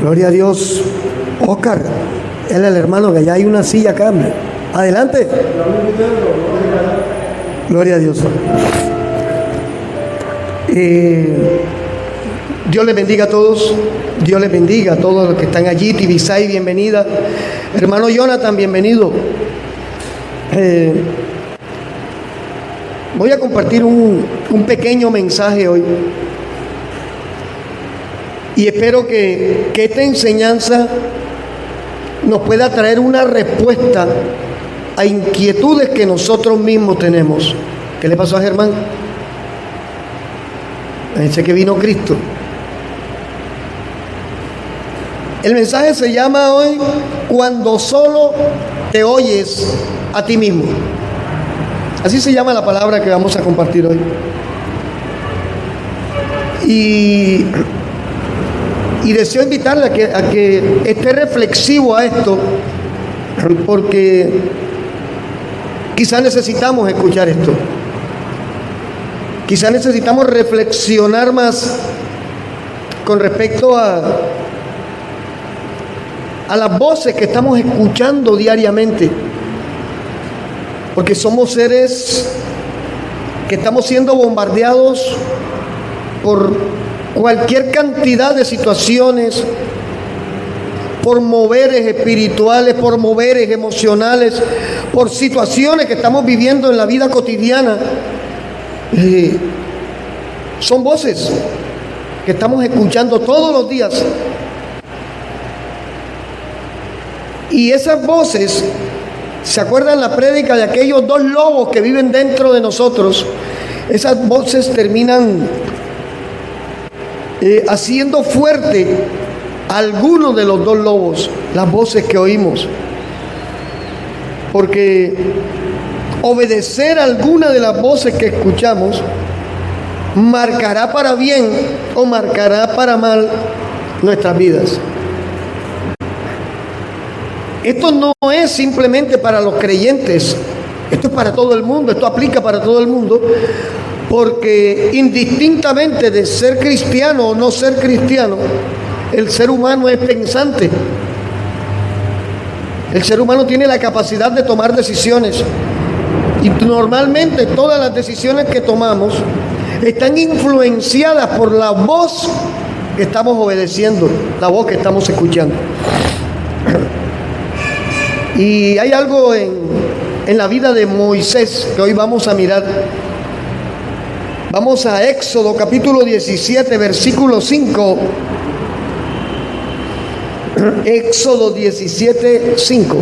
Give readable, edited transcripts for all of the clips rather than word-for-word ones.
Gloria a Dios. Oscar, él es el hermano, que allá hay una silla acá, hombre. Adelante. Gloria a Dios. Dios les bendiga a todos. Dios les bendiga a todos los que están allí. Tibisay, bienvenida. Hermano Jonathan, bienvenido. Voy a compartir un pequeño mensaje hoy. Y espero que esta enseñanza nos pueda traer una respuesta a inquietudes que nosotros mismos tenemos. ¿Qué le pasó a Germán? Pensé que vino Cristo. El mensaje se llama hoy Cuando solo te oyes a ti mismo. Así se llama la palabra que vamos a compartir hoy. Y deseo invitarle a que esté reflexivo a esto, porque quizás necesitamos escuchar esto. Quizás necesitamos reflexionar más con respecto a las voces que estamos escuchando diariamente, porque somos seres que estamos siendo bombardeados por cualquier cantidad de situaciones, por moveres espirituales, por moveres emocionales, por situaciones que estamos viviendo en la vida cotidiana. Son voces que estamos escuchando todos los días. Y esas voces, ¿se acuerdan la prédica de aquellos dos lobos que viven dentro de nosotros? Esas voces terminan haciendo fuerte a alguno de los dos lobos, las voces que oímos. Porque obedecer a alguna de las voces que escuchamos marcará para bien o marcará para mal nuestras vidas. Esto no es simplemente para los creyentes, esto es para todo el mundo, esto aplica para todo el mundo, porque indistintamente de ser cristiano o no ser cristiano, el ser humano es pensante. El ser humano tiene la capacidad de tomar decisiones. Y normalmente todas las decisiones que tomamos están influenciadas por la voz que estamos obedeciendo, la voz que estamos escuchando. Y hay algo en la vida de Moisés que hoy vamos a mirar. Vamos a Éxodo capítulo 17, versículo 5. Éxodo 17, 5.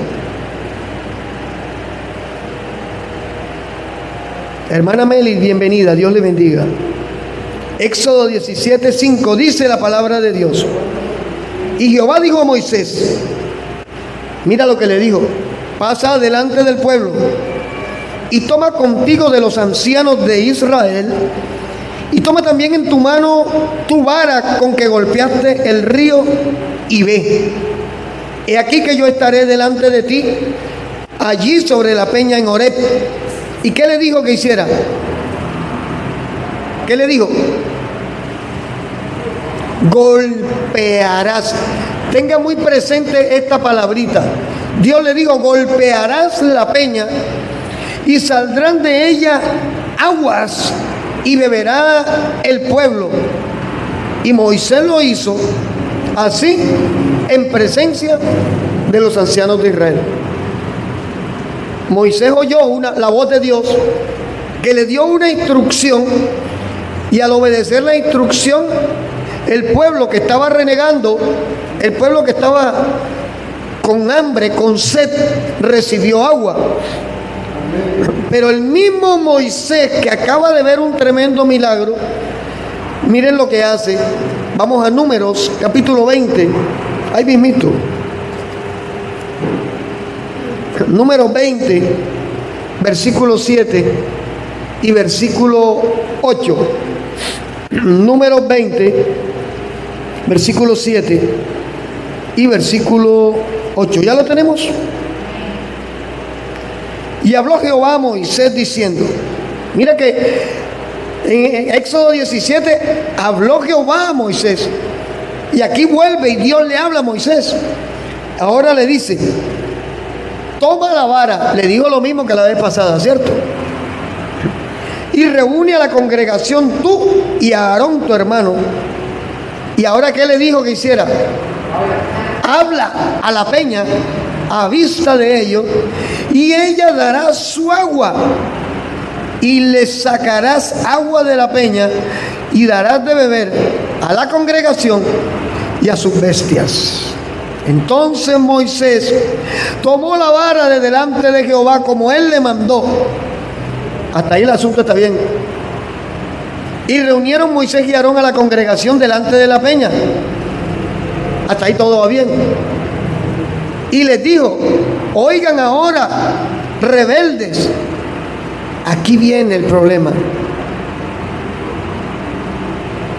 Hermana Meli, bienvenida, Dios le bendiga. Éxodo 17, 5, dice la palabra de Dios. Y Jehová dijo a Moisés, mira lo que le dijo: pasa delante del pueblo y toma contigo de los ancianos de Israel, y toma también en tu mano tu vara con que golpeaste el río, y ve. He aquí que yo estaré delante de ti, allí sobre la peña en Horeb. ¿Y qué le dijo que hiciera? ¿Qué le dijo? Golpearás. Tenga muy presente esta palabrita. Dios le dijo: golpearás la peña y saldrán de ella aguas y beberá el pueblo. Y Moisés lo hizo así en presencia de los ancianos de Israel. Moisés oyó la voz de Dios que le dio una instrucción, y al obedecer la instrucción, el pueblo que estaba renegando, el pueblo que estaba con hambre, con sed, recibió agua. Pero el mismo Moisés, que acaba de ver un tremendo milagro, miren lo que hace. Vamos a Números capítulo 20, ahí mismito. Números 20, versículo 7 y versículo 8. Números 20, versículo 7 y versículo 8. ¿Ya lo tenemos? Y habló Jehová a Moisés diciendo, mira que en Éxodo 17 habló Jehová a Moisés. Y aquí vuelve y Dios le habla a Moisés. Ahora le dice, toma la vara. Le dijo lo mismo que la vez pasada, ¿cierto? Y reúne a la congregación tú y a Aarón tu hermano. Y ahora, ¿qué le dijo que hiciera? Habla a la peña a vista de ellos, y ella dará su agua, y le sacarás agua de la peña, y darás de beber a la congregación y a sus bestias. Entonces Moisés tomó la vara de delante de Jehová como él le mandó. Hasta ahí el asunto está bien. Y reunieron Moisés y Aarón a la congregación delante de la peña. Hasta ahí todo va bien. Y les dijo, oigan ahora, rebeldes. Aquí viene el problema.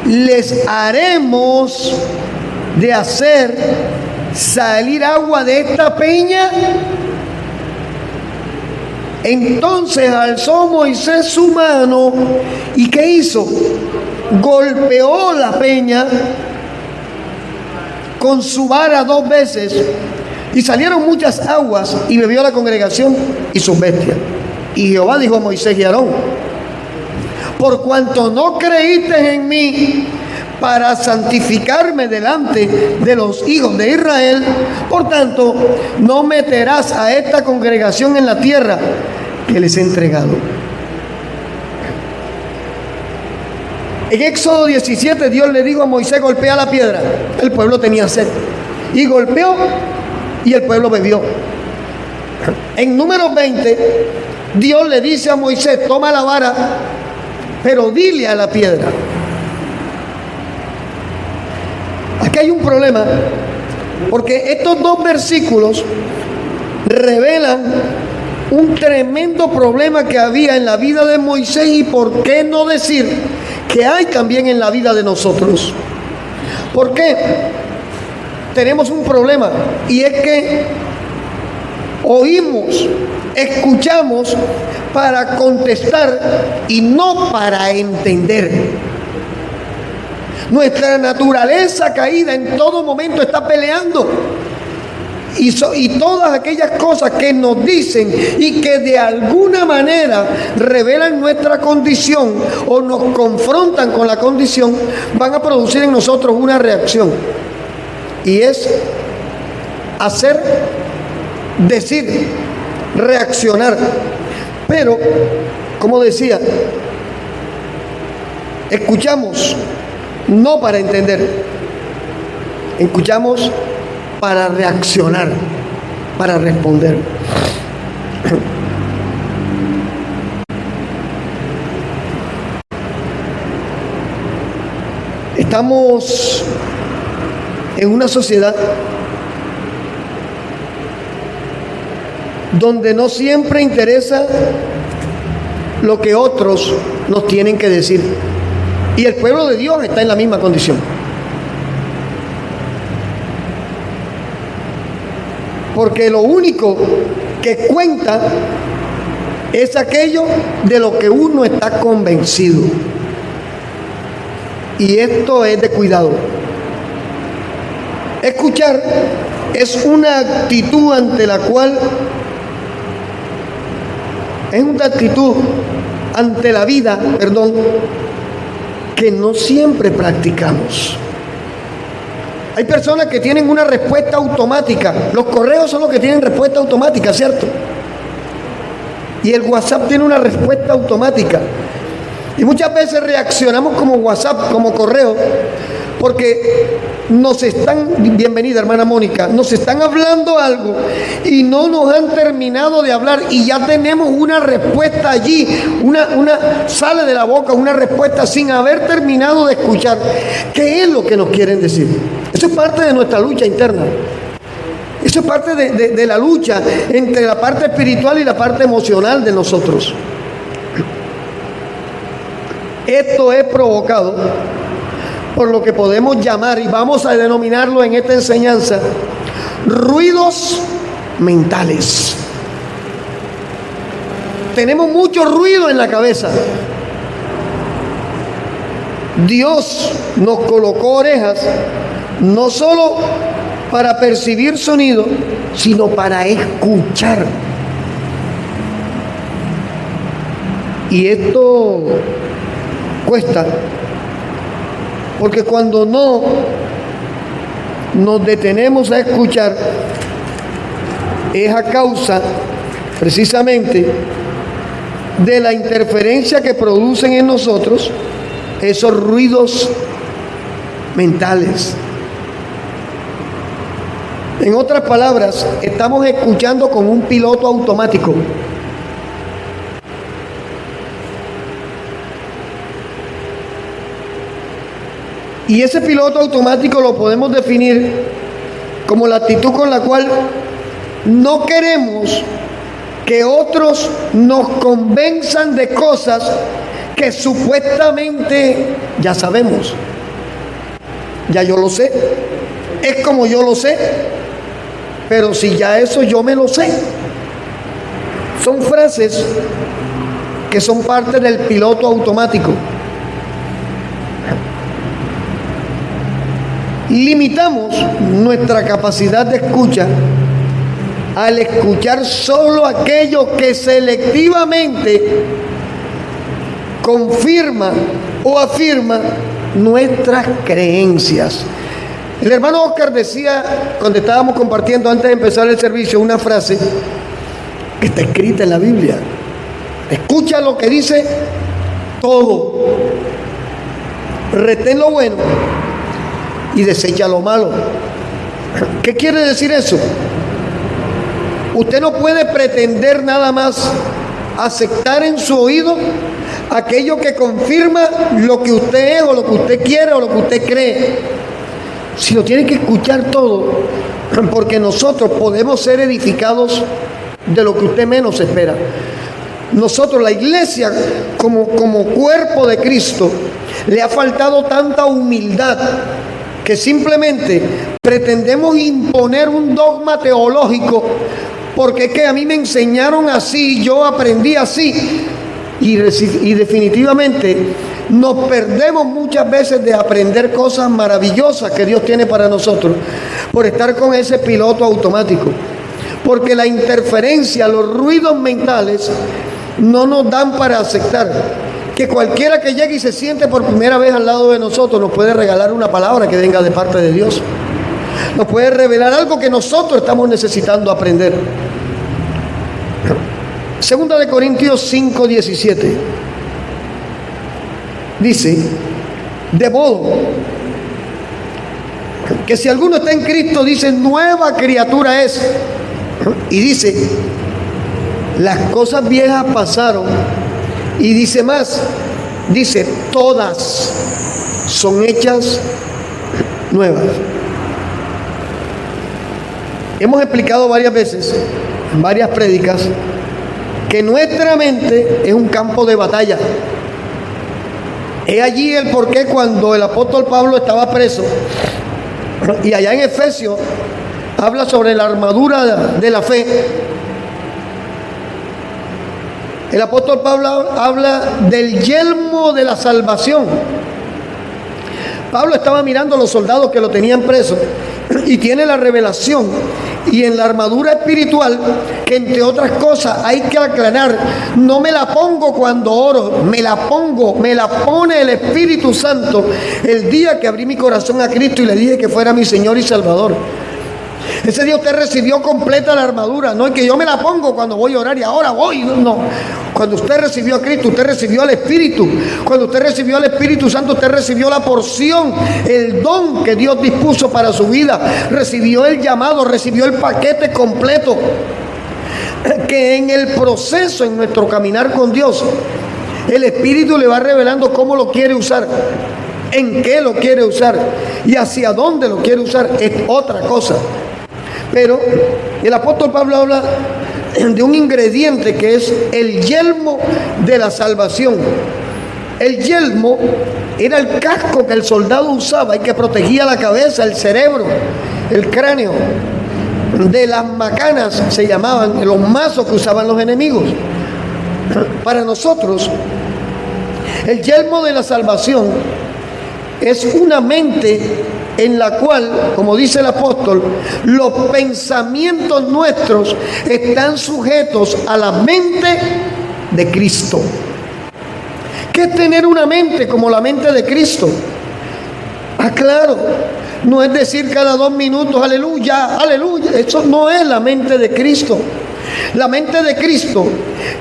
Les haremos de hacer salir agua de esta peña. Entonces alzó Moisés su mano y ¿qué hizo? Golpeó la peña con su vara 2 veces y salieron muchas aguas y bebió la congregación y sus bestias. Y Jehová dijo a Moisés y Aarón, por cuanto no creíste en mí para santificarme delante de los hijos de Israel, por tanto, no meterás a esta congregación en la tierra que les he entregado. En Éxodo 17, Dios le dijo a Moisés, golpea la piedra. El pueblo tenía sed. Y golpeó y el pueblo bebió. En Números 20, Dios le dice a Moisés, toma la vara, pero dile a la piedra. Aquí hay un problema, porque estos 2 versículos revelan un tremendo problema que había en la vida de Moisés y por qué no decir que hay también en la vida de nosotros. ¿Por qué? Tenemos un problema y es que oímos, escuchamos para contestar y no para entender. Nuestra naturaleza caída en todo momento está peleando. Y todas aquellas cosas que nos dicen y que de alguna manera revelan nuestra condición o nos confrontan con la condición, van a producir en nosotros una reacción. Y es hacer, decir, reaccionar. Pero, como decía, escuchamos no para entender, escuchamos para reaccionar, para responder. Estamos en una sociedad donde no siempre interesa lo que otros nos tienen que decir. Y el pueblo de Dios está en la misma condición. Porque lo único que cuenta es aquello de lo que uno está convencido. Y esto es de cuidado. Escuchar es una actitud ante la cual, es una actitud ante la vida, que no siempre practicamos. Hay personas que tienen una respuesta automática. Los correos son los que tienen respuesta automática, ¿cierto? Y el WhatsApp tiene una respuesta automática. Y muchas veces reaccionamos como WhatsApp, como correo, porque nos están, bienvenida hermana Mónica, nos están hablando algo y no nos han terminado de hablar y ya tenemos una respuesta allí, sale de la boca una respuesta sin haber terminado de escuchar. ¿Qué es lo que nos quieren decir? Eso es parte de nuestra lucha interna. Eso es parte de la lucha entre la parte espiritual y la parte emocional de nosotros. Esto es provocado por lo que podemos llamar, y vamos a denominarlo en esta enseñanza, ruidos mentales. Tenemos mucho ruido en la cabeza. Dios nos colocó orejas no solo para percibir sonido, sino para escuchar. Y esto cuesta, porque cuando no nos detenemos a escuchar, es a causa precisamente de la interferencia que producen en nosotros esos ruidos mentales. En otras palabras, estamos escuchando con un piloto automático. Y ese piloto automático lo podemos definir como la actitud con la cual no queremos que otros nos convenzan de cosas que supuestamente ya sabemos. Ya yo lo sé. Es como yo lo sé. Pero si ya eso yo me lo sé. Son frases que son parte del piloto automático. Limitamos nuestra capacidad de escucha al escuchar solo aquello que selectivamente confirma o afirma nuestras creencias. El hermano Oscar decía, cuando estábamos compartiendo antes de empezar el servicio, una frase que está escrita en la Biblia. Escucha lo que dice todo. Retén lo bueno y desecha lo malo. ¿Qué quiere decir eso? Usted no puede pretender nada más aceptar en su oído aquello que confirma lo que usted es o lo que usted quiere o lo que usted cree. Sino tiene que escuchar todo, porque nosotros podemos ser edificados de lo que usted menos espera. Nosotros, la iglesia, como cuerpo de Cristo, le ha faltado tanta humildad que simplemente pretendemos imponer un dogma teológico, porque es que a mí me enseñaron así, yo aprendí así, y definitivamente nos perdemos muchas veces de aprender cosas maravillosas que Dios tiene para nosotros por estar con ese piloto automático, porque la interferencia, los ruidos mentales no nos dan para aceptar que cualquiera que llegue y se siente por primera vez al lado de nosotros nos puede regalar una palabra que venga de parte de Dios. Nos puede revelar algo que nosotros estamos necesitando aprender. Segunda de Corintios 5:17 dice: de modo que si alguno está en Cristo, dice, nueva criatura es. Y dice, las cosas viejas pasaron. Y dice más, dice, todas son hechas nuevas. Hemos explicado varias veces, en varias prédicas, que nuestra mente es un campo de batalla. Es allí el porqué cuando el apóstol Pablo estaba preso, y allá en Efesios habla sobre la armadura de la fe. El apóstol Pablo habla del yelmo de la salvación. Pablo estaba mirando a los soldados que lo tenían preso y tiene la revelación. Y en la armadura espiritual, que entre otras cosas hay que aclarar, no me la pongo cuando oro, me la pone el Espíritu Santo el día que abrí mi corazón a Cristo y le dije que fuera mi Señor y Salvador. Ese día usted recibió completa la armadura, no es que yo me la pongo cuando voy a orar y ahora voy, no. Cuando usted recibió a Cristo, usted recibió al Espíritu. Cuando usted recibió al Espíritu Santo, usted recibió la porción, el don que Dios dispuso para su vida. Recibió el llamado, recibió el paquete completo. Que en el proceso, en nuestro caminar con Dios, el Espíritu le va revelando cómo lo quiere usar, en qué lo quiere usar y hacia dónde lo quiere usar. Es otra cosa. Pero el apóstol Pablo habla de un ingrediente que es el yelmo de la salvación. El yelmo era el casco que el soldado usaba y que protegía la cabeza, el cerebro, el cráneo. De las macanas se llamaban, los mazos que usaban los enemigos. Para nosotros, el yelmo de la salvación es una mente en la cual, como dice el apóstol, los pensamientos nuestros están sujetos a la mente de Cristo. ¿Qué es tener una mente como la mente de Cristo? Ah, claro, no es decir cada 2 minutos, aleluya, aleluya. Eso no es la mente de Cristo. La mente de Cristo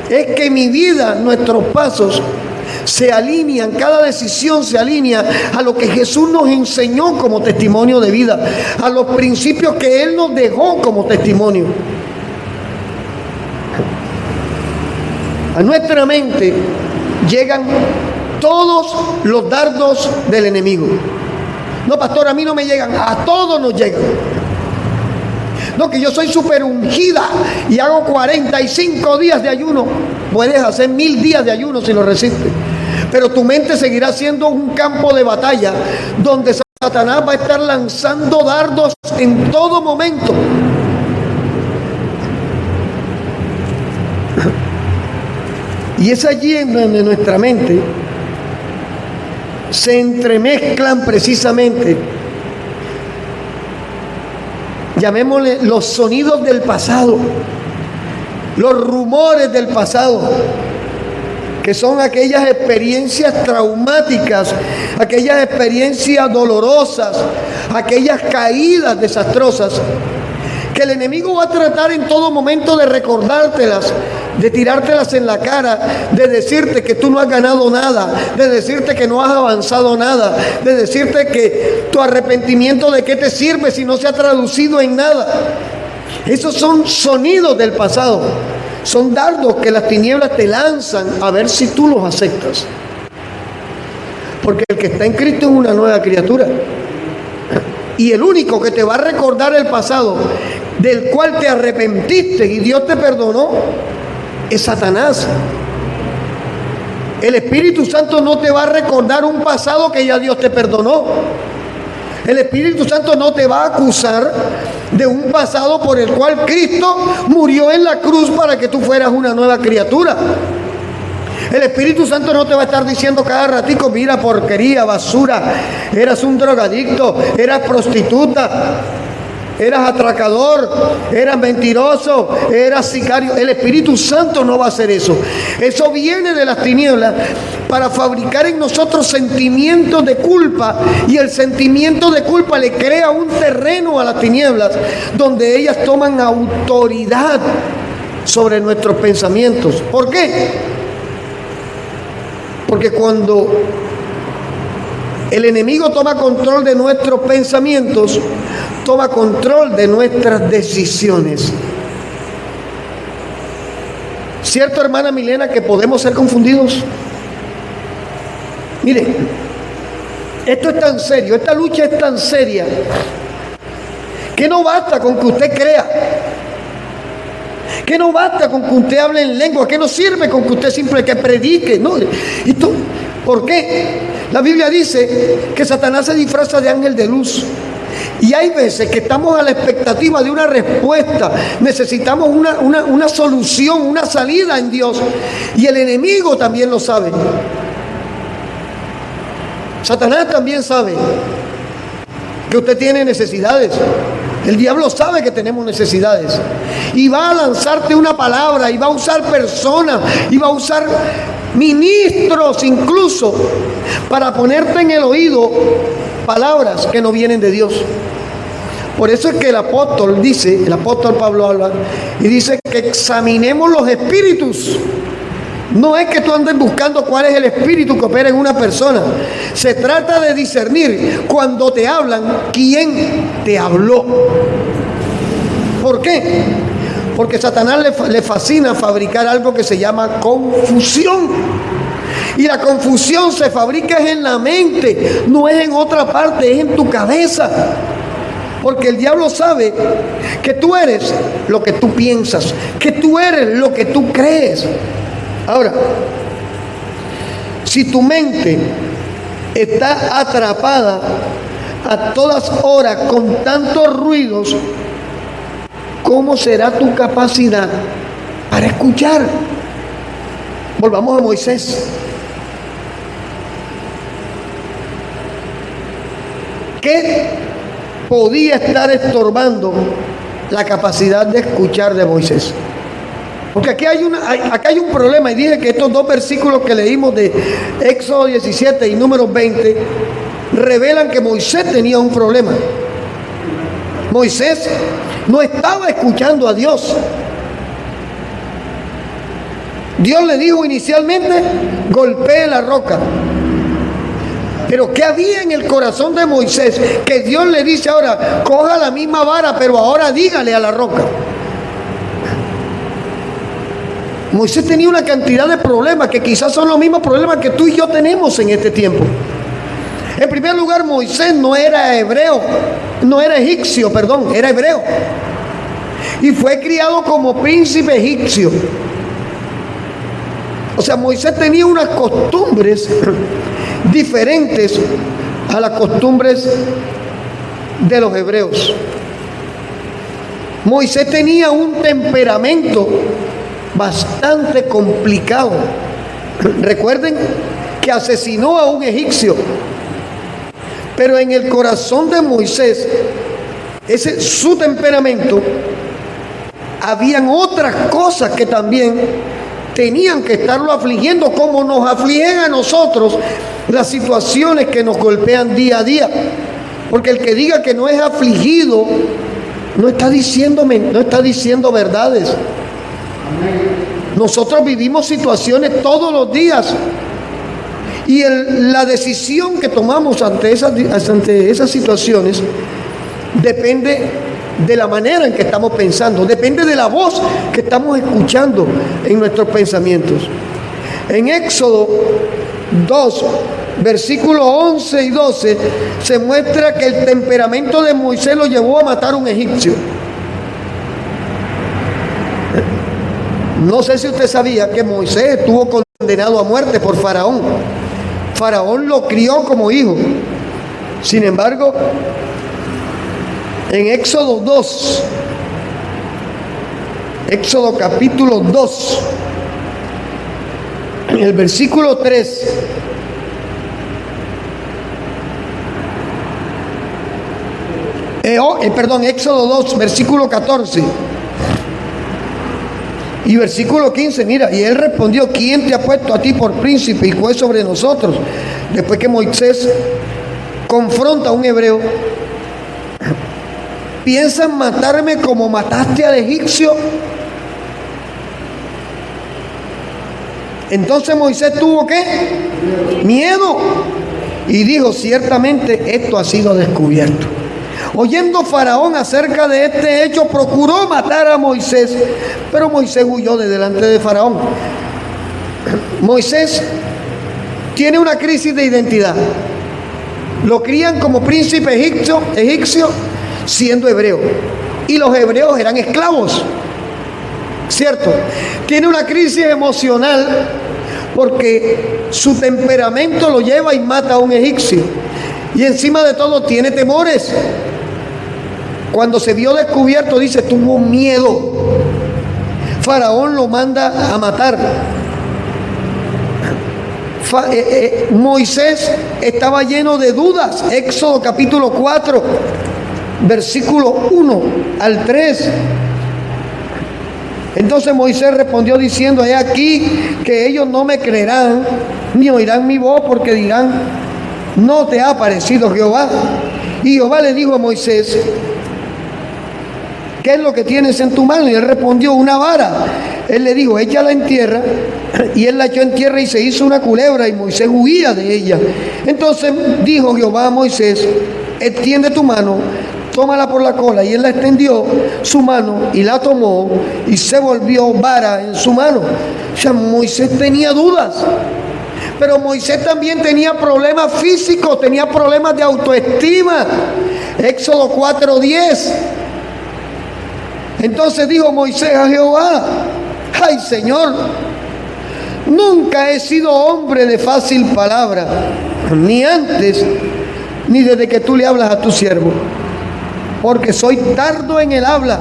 es que mi vida, nuestros pasos, se alinean, cada decisión se alinea a lo que Jesús nos enseñó como testimonio de vida, a los principios que Él nos dejó como testimonio. A nuestra mente llegan todos los dardos del enemigo. No, pastor, a mí no me llegan, a todos nos llegan. No, que yo soy súper ungida y hago 45 días de ayuno. Puedes hacer 1000 días de ayuno si lo resistes. Pero tu mente seguirá siendo un campo de batalla donde Satanás va a estar lanzando dardos en todo momento. Y es allí en donde nuestra mente se entremezclan precisamente, llamémosle, los sonidos del pasado, los rumores del pasado, que son aquellas experiencias traumáticas, aquellas experiencias dolorosas, aquellas caídas desastrosas, que el enemigo va a tratar en todo momento de recordártelas, de tirártelas en la cara, de decirte que tú no has ganado nada, de decirte que no has avanzado nada, de decirte que tu arrepentimiento de qué te sirve si no se ha traducido en nada. Esos son sonidos del pasado, son dardos que las tinieblas te lanzan a ver si tú los aceptas. Porque el que está en Cristo es una nueva criatura. Y el único que te va a recordar el pasado, del cual te arrepentiste y Dios te perdonó, es Satanás. El Espíritu Santo no te va a recordar un pasado que ya Dios te perdonó. El Espíritu Santo no te va a acusar de un pasado por el cual Cristo murió en la cruz para que tú fueras una nueva criatura. El Espíritu Santo no te va a estar diciendo cada ratico, mira, porquería, basura, eras un drogadicto, eras prostituta, eras atracador, eras mentiroso, eras sicario. El Espíritu Santo no va a hacer eso. Eso viene de las tinieblas para fabricar en nosotros sentimientos de culpa, y el sentimiento de culpa le crea un terreno a las tinieblas donde ellas toman autoridad sobre nuestros pensamientos. ¿Por qué? Porque cuando el enemigo toma control de nuestros pensamientos, toma control de nuestras decisiones. ¿Cierto, hermana Milena, que podemos ser confundidos? Mire, esto es tan serio, esta lucha es tan seria, que no basta con que usted crea, que no basta con que usted hable en lengua, que no sirve con que usted simplemente predique, ¿no? ¿Por qué? La Biblia dice que Satanás se disfraza de ángel de luz. Y hay veces que estamos a la expectativa de una respuesta, necesitamos una solución, una salida en Dios. Y el enemigo también lo sabe. Satanás también sabe que usted tiene necesidades. El diablo sabe que tenemos necesidades. Y va a lanzarte una palabra, y va a usar personas, y va a usar ministros incluso, para ponerte en el oído palabras que no vienen de Dios. Por eso es que el apóstol Pablo habla y dice que examinemos los espíritus. No es que tú andes buscando cuál es el espíritu que opera en una persona. Se trata de discernir cuando te hablan quién te habló. ¿Por qué? Porque a Satanás le fascina fabricar algo que se llama confusión. Y la confusión se fabrica en la mente, no es en otra parte, es en tu cabeza. Porque el diablo sabe que tú eres lo que tú piensas, que tú eres lo que tú crees. Ahora, si tu mente está atrapada a todas horas con tantos ruidos, ¿cómo será tu capacidad para escuchar? Volvamos a Moisés. ¿Qué podía estar estorbando la capacidad de escuchar de Moisés. Porque acá hay un problema, y dije que estos dos versículos que leímos de Éxodo 17 y Números 20 revelan que Moisés tenía un problema. Moisés no estaba escuchando a Dios. Dios le dijo inicialmente: golpee la roca. Pero ¿qué había en el corazón de Moisés? Que Dios le dice ahora: coja la misma vara, pero ahora dígale a la roca. Moisés tenía una cantidad de problemas que quizás son los mismos problemas que tú y yo tenemos en este tiempo. En primer lugar, Moisés no era hebreo, no era egipcio, perdón, era hebreo. Y fue criado como príncipe egipcio. O sea, Moisés tenía unas costumbres diferentes a las costumbres de los hebreos. Moisés tenía un temperamento bastante complicado. Recuerden que asesinó a un egipcio, pero en el corazón de Moisés, su temperamento, habían otras cosas que también tenían que estarlo afligiendo, como nos afligen a nosotros las situaciones que nos golpean día a día. Porque el que diga que no es afligido no está diciendo verdades. Nosotros vivimos situaciones todos los días, y la decisión que tomamos ante esas situaciones depende de la manera en que estamos pensando, depende de la voz que estamos escuchando en nuestros pensamientos. En Éxodo 2, versículos 11 y 12, se muestra que el temperamento de Moisés lo llevó a matar a un egipcio. No sé si usted sabía que Moisés estuvo condenado a muerte por Faraón. Faraón lo crió como hijo. Sin embargo, en Éxodo 2, Éxodo capítulo 2, en el versículo 3, Éxodo 2, versículo 14 y versículo 15, mira, y él respondió: ¿quién te ha puesto a ti por príncipe y juez sobre nosotros? Después que Moisés confronta a un hebreo: ¿piensas matarme como mataste al egipcio? Entonces Moisés tuvo ¿qué? Miedo, y dijo: ciertamente esto ha sido descubierto. Oyendo Faraón acerca de este hecho, procuró matar a Moisés, pero Moisés huyó de delante de Faraón. Moisés tiene una crisis de identidad. Lo crían como príncipe egipcio siendo hebreo, y los hebreos eran esclavos, ¿cierto? Tiene una crisis emocional porque su temperamento lo lleva y mata a un egipcio, y encima de todo tiene temores. Cuando se vio descubierto, dice, tuvo miedo. Faraón lo manda a matar. Moisés estaba lleno de dudas. Éxodo capítulo 4, versículo 1 al 3. Entonces Moisés respondió diciendo: he aquí que ellos no me creerán ni oirán mi voz, porque dirán: no te ha aparecido Jehová. Y Jehová le dijo a Moisés: ¿qué es lo que tienes en tu mano? Y él respondió: una vara. Él le dijo: échala en tierra. Y él la echó en tierra y se hizo una culebra, y Moisés huía de ella. Entonces dijo Jehová a Moisés: extiende tu mano, tómala por la cola. Y él la extendió su mano y la tomó, y se volvió vara en su mano. O sea, Moisés tenía dudas. Pero Moisés también tenía problemas físicos, tenía problemas de autoestima. Éxodo 4:10. Entonces dijo Moisés a Jehová: ay, Señor, nunca he sido hombre de fácil palabra, ni antes, ni desde que tú le hablas a tu siervo, porque soy tardo en el habla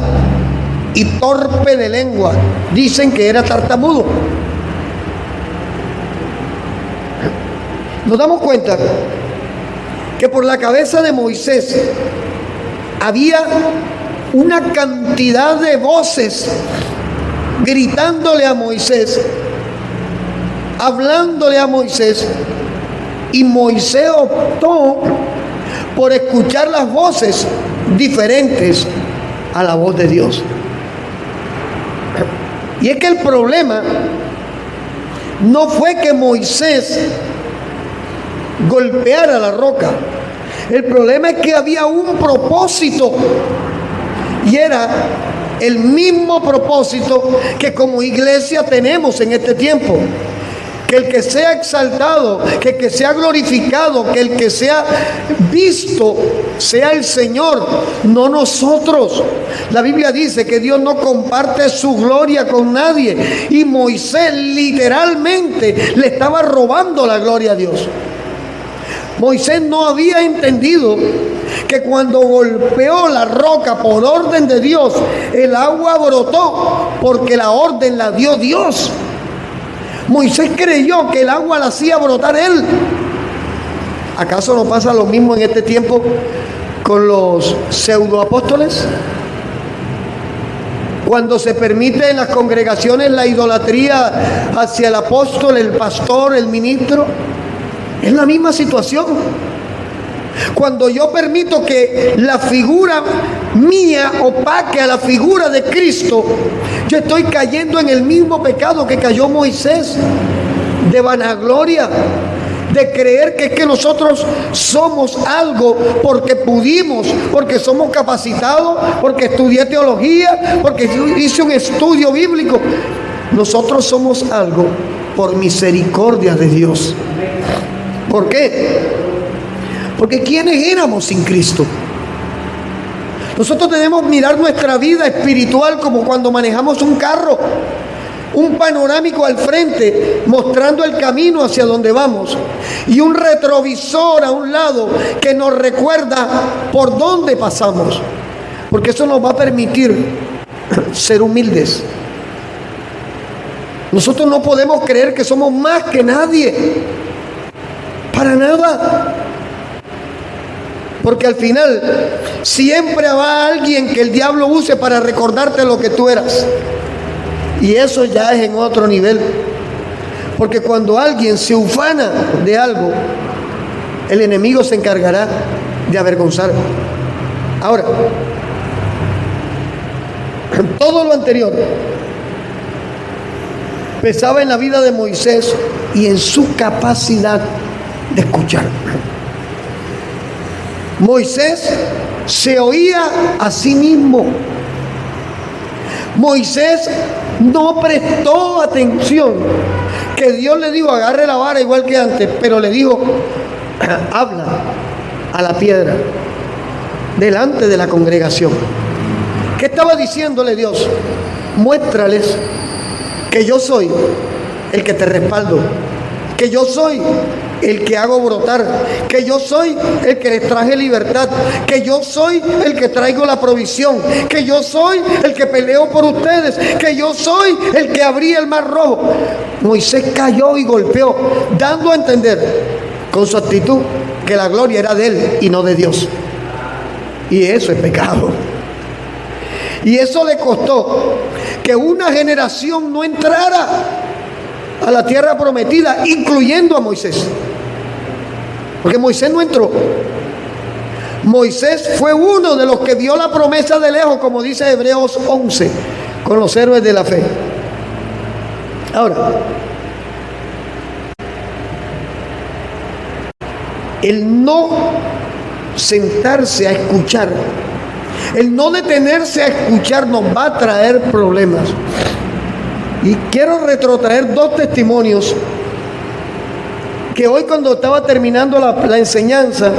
y torpe de lengua. Dicen que era tartamudo. Nos damos cuenta que por la cabeza de Moisés había una cantidad de voces gritándole a Moisés, hablándole a Moisés, y Moisés optó por escuchar las voces diferentes a la voz de Dios. Y es que el problema no fue que Moisés golpeara la roca. El problema es que había un propósito, y era el mismo propósito que como iglesia tenemos en este tiempo. Que el que sea exaltado, que el que sea glorificado, que el que sea visto sea el Señor, no nosotros. La Biblia dice que Dios no comparte su gloria con nadie, y Moisés literalmente le estaba robando la gloria a Dios. Moisés no había entendido que cuando golpeó la roca por orden de Dios, el agua brotó porque la orden la dio Dios. Moisés creyó que el agua la hacía brotar él. ¿Acaso no pasa lo mismo en este tiempo con los pseudoapóstoles? Cuando se permite en las congregaciones la idolatría hacia el apóstol, el pastor, el ministro, es la misma situación. Cuando yo permito que la figura mía opaque a la figura de Cristo, yo estoy cayendo en el mismo pecado que cayó Moisés, de vanagloria, de creer que es que nosotros somos algo porque pudimos, porque somos capacitados, porque estudié teología, porque hice un estudio bíblico. Nosotros somos algo por misericordia de Dios. ¿Por qué? Porque ¿quiénes éramos sin Cristo? Nosotros debemos mirar nuestra vida espiritual como cuando manejamos un carro, un panorámico al frente mostrando el camino hacia donde vamos, y un retrovisor a un lado que nos recuerda por dónde pasamos, porque eso nos va a permitir ser humildes. Nosotros no podemos creer que somos más que nadie, para nada. Porque al final siempre va alguien que el diablo use para recordarte lo que tú eras. Y eso ya es en otro nivel. Porque cuando alguien se ufana de algo, el enemigo se encargará de avergonzar. Ahora, todo lo anterior pesaba en la vida de Moisés y en su capacidad de escuchar. Moisés se oía a sí mismo. Moisés no prestó atención que Dios le dijo agarre la vara igual que antes, pero le dijo habla a la piedra delante de la congregación. ¿Qué estaba diciéndole Dios? Muéstrales que yo soy el que te respaldo, que yo soy el que hago brotar, que yo soy el que les traje libertad, que yo soy el que traigo la provisión, que yo soy el que peleo por ustedes, que yo soy el que abrí el mar rojo. Moisés cayó y golpeó, dando a entender con su actitud que la gloria era de él y no de Dios. Y eso es pecado. Y eso le costó que una generación no entrara a la tierra prometida, incluyendo a Moisés. Porque Moisés no entró. Moisés fue uno de los que vio la promesa de lejos, como dice Hebreos 11, con los héroes de la fe. Ahora, el no sentarse a escuchar, el no detenerse a escuchar nos va a traer problemas. Y quiero retrotraer dos testimonios que hoy, cuando estaba terminando la enseñanza,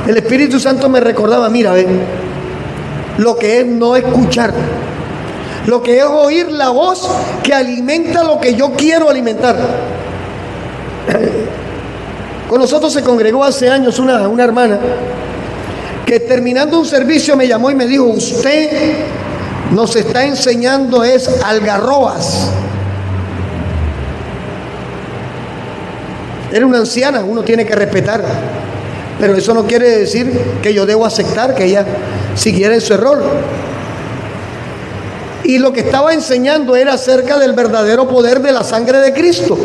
el Espíritu Santo me recordaba, mira, ve, lo que es no escuchar, lo que es oír la voz que alimenta lo que yo quiero alimentar. Con nosotros se congregó hace años una hermana que, terminando un servicio, me llamó y me dijo, usted nos está enseñando es algarrobas. Era una anciana, uno tiene que respetar, pero eso no quiere decir que yo debo aceptar que ella siguiera en su error. Y lo que estaba enseñando era acerca del verdadero poder de la sangre de Cristo.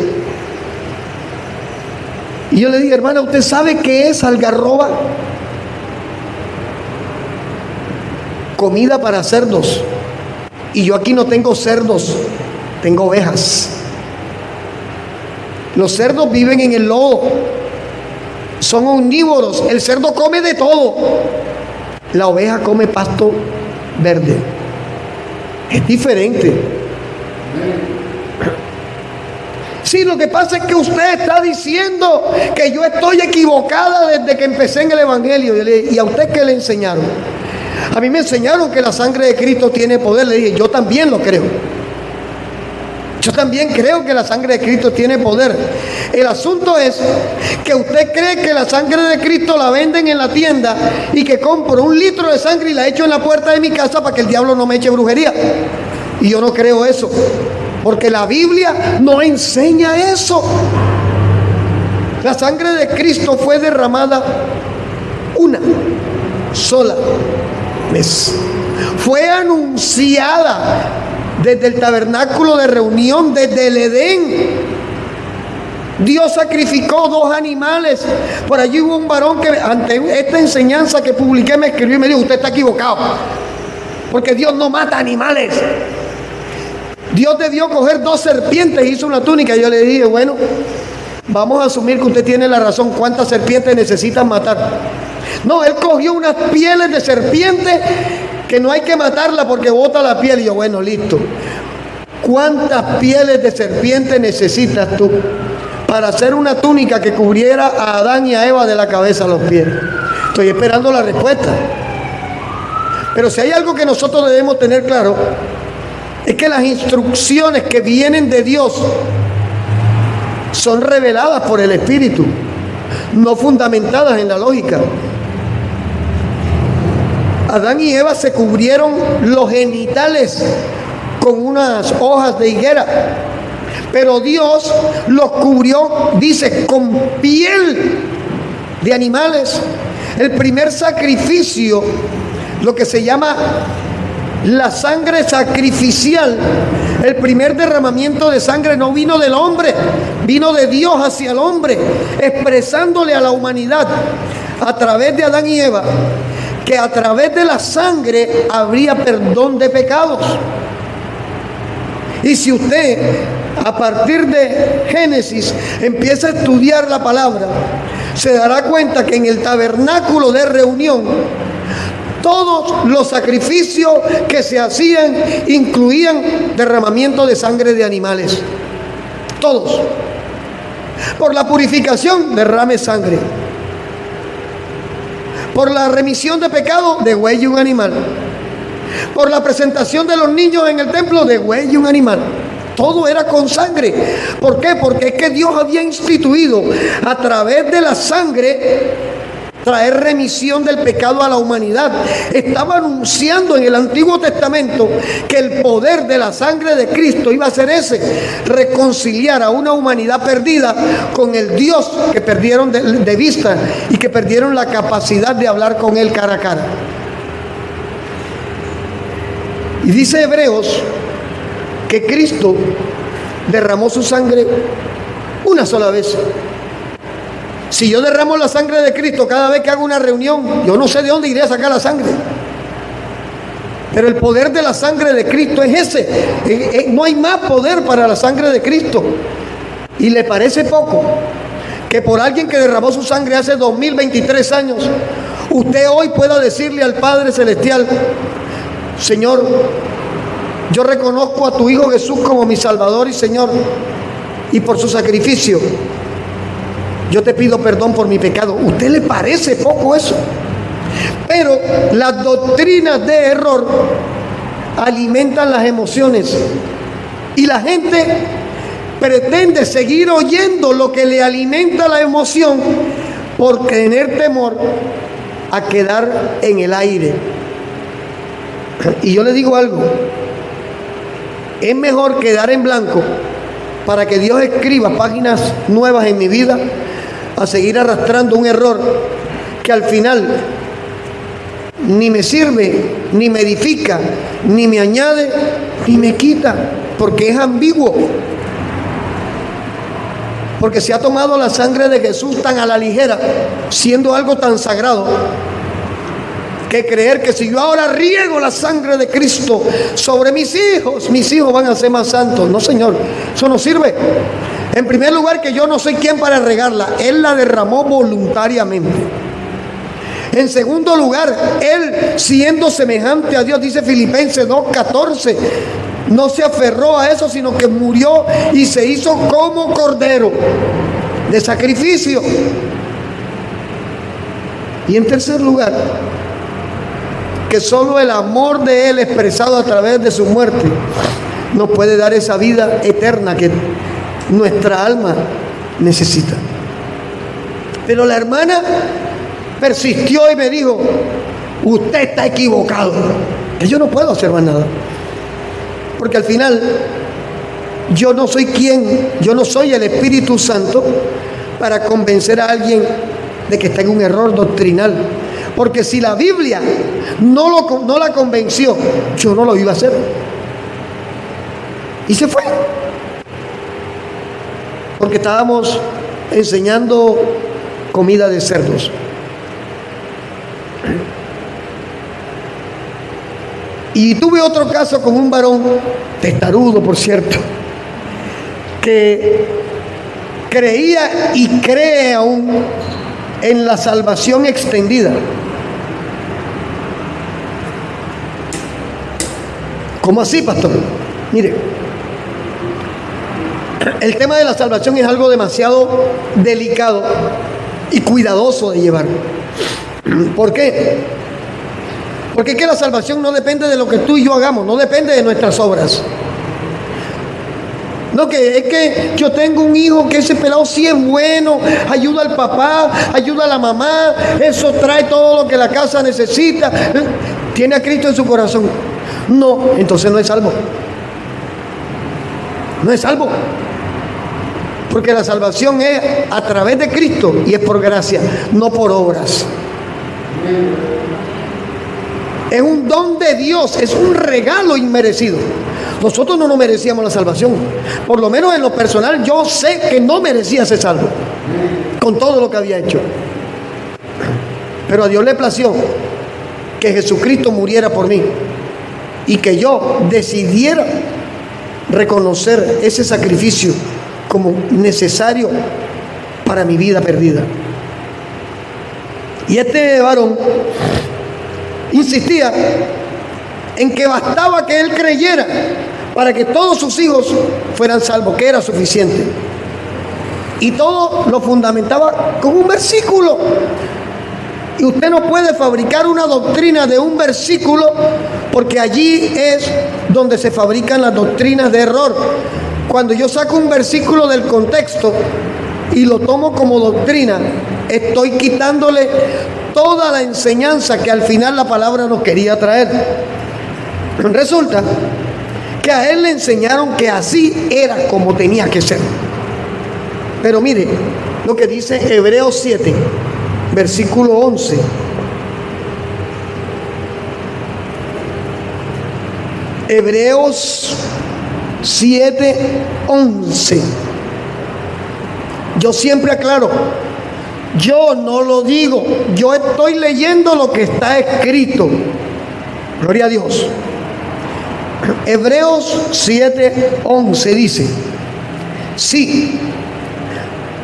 Y yo le dije, hermana, ¿usted sabe qué es algarroba? Comida para cerdos. Y yo aquí no tengo cerdos, tengo ovejas. Los cerdos viven en el lodo, son omnívoros. El cerdo come de todo, la oveja come pasto verde. Es diferente. Sí, lo que pasa es que usted está diciendo que yo estoy equivocada desde que empecé en el Evangelio. ¿Y a usted qué le enseñaron? A mí me enseñaron que la sangre de Cristo tiene poder. Le dije, yo también lo creo. Yo también creo que la sangre de Cristo tiene poder. El asunto es que usted cree que la sangre de Cristo la venden en la tienda y que compro 1 litro de sangre y la echo en la puerta de mi casa para que el diablo no me eche brujería. Y yo no creo eso, porque la Biblia no enseña eso. La sangre de Cristo fue derramada una sola vez. Fue anunciada desde el tabernáculo de reunión, desde el Edén. Dios sacrificó 2 animales. Por allí hubo un varón que ante esta enseñanza que publiqué me escribió y me dijo, usted está equivocado, porque Dios no mata animales. Dios debió coger 2 serpientes e hizo una túnica. Y yo le dije, bueno, vamos a asumir que usted tiene la razón. ¿Cuántas serpientes necesitan matar? No, él cogió unas pieles de serpiente que no hay que matarla porque bota la piel. Y yo, bueno, listo. ¿Cuántas pieles de serpiente necesitas tú para hacer una túnica que cubriera a Adán y a Eva de la cabeza a los pies? Estoy esperando la respuesta. Pero si hay algo que nosotros debemos tener claro, es que las instrucciones que vienen de Dios son reveladas por el Espíritu, no fundamentadas en la lógica. Adán y Eva se cubrieron los genitales con unas hojas de higuera, pero Dios los cubrió, dice, con piel de animales. El primer sacrificio, lo que se llama la sangre sacrificial, el primer derramamiento de sangre no vino del hombre, vino de Dios hacia el hombre, expresándole a la humanidad a través de Adán y Eva que a través de la sangre habría perdón de pecados. Y si usted a partir de Génesis empieza a estudiar la palabra, se dará cuenta que en el tabernáculo de reunión todos los sacrificios que se hacían incluían derramamiento de sangre de animales. Todos. Por la purificación, derrame sangre. Por la remisión de pecado, degüelle un animal. Por la presentación de los niños en el templo, degüelle un animal. Todo era con sangre. ¿Por qué? Porque es que Dios había instituido a través de la sangre traer remisión del pecado a la humanidad. Estaba anunciando en el Antiguo Testamento que el poder de la sangre de Cristo iba a ser ese: reconciliar a una humanidad perdida con el Dios que perdieron de vista y que perdieron la capacidad de hablar con Él cara a cara. Y dice Hebreos que Cristo derramó su sangre una sola vez. Si yo derramo la sangre de Cristo cada vez que hago una reunión, yo no sé de dónde iré a sacar la sangre. Pero el poder de la sangre de Cristo es ese. No hay más poder para la sangre de Cristo. ¿Y le parece poco que por alguien que derramó su sangre hace 2023 años, usted hoy pueda decirle al Padre Celestial: Señor, yo reconozco a tu Hijo Jesús como mi Salvador y Señor, y por su sacrificio yo te pido perdón por mi pecado? ¿Usted le parece poco eso? Pero las doctrinas de error alimentan las emociones y la gente pretende seguir oyendo lo que le alimenta la emoción por tener temor a quedar en el aire. Y yo le digo algo: es mejor quedar en blanco para que Dios escriba páginas nuevas en mi vida, a seguir arrastrando un error que al final ni me sirve, ni me edifica, ni me añade, ni me quita, porque es ambiguo. Porque se ha tomado la sangre de Jesús tan a la ligera, siendo algo tan sagrado, que creer que si yo ahora riego la sangre de Cristo sobre mis hijos van a ser más santos. No, Señor, eso no sirve. En primer lugar, que yo no soy quien para regarla. Él la derramó voluntariamente. En segundo lugar, Él, siendo semejante a Dios, dice Filipenses 2:14, no se aferró a eso, sino que murió y se hizo como cordero de sacrificio. Y en tercer lugar, que solo el amor de Él expresado a través de su muerte nos puede dar esa vida eterna que nuestra alma necesita. Pero la hermana persistió y me dijo: usted está equivocado. Yo no puedo hacer más nada, porque al final yo no soy el Espíritu Santo para convencer a alguien de que está en un error doctrinal. Porque si la Biblia no la convenció, yo no lo iba a hacer. Y se fue. Porque estábamos enseñando comida de cerdos. Y tuve otro caso con un varón, testarudo por cierto, que creía y cree aún en la salvación extendida. ¿Cómo así, pastor? Mire, el tema de la salvación es algo demasiado delicado y cuidadoso de llevar. ¿Por qué? Porque es que la salvación no depende de lo que tú y yo hagamos, no depende de nuestras obras. No, que es que yo tengo un hijo que ese pelado sí es bueno, ayuda al papá, ayuda a la mamá, eso trae todo lo que la casa necesita, tiene a Cristo en su corazón. No, entonces no es salvo. No es salvo. Porque la salvación es a través de Cristo y es por gracia, no por obras. Es un don de Dios, es un regalo inmerecido. Nosotros no nos merecíamos la salvación. Por lo menos en lo personal, yo sé que no merecía ser salvo con todo lo que había hecho. Pero a Dios le plació que Jesucristo muriera por mí y que yo decidiera reconocer ese sacrificio como necesario para mi vida perdida. Y este varón insistía en que bastaba que él creyera para que todos sus hijos fueran salvos, que era suficiente. Y todo lo fundamentaba con un versículo. Y usted no puede fabricar una doctrina de un versículo, porque allí es donde se fabrican las doctrinas de error. Cuando yo saco un versículo del contexto y lo tomo como doctrina, estoy quitándole toda la enseñanza que al final la palabra nos quería traer. Resulta que a él le enseñaron que así era como tenía que ser. Pero mire lo que dice Hebreos 7, versículo 11. Hebreos 7, 11. Yo siempre aclaro, yo no lo digo, yo estoy leyendo lo que está escrito. Gloria a Dios. Hebreos 7, 11 dice: sí,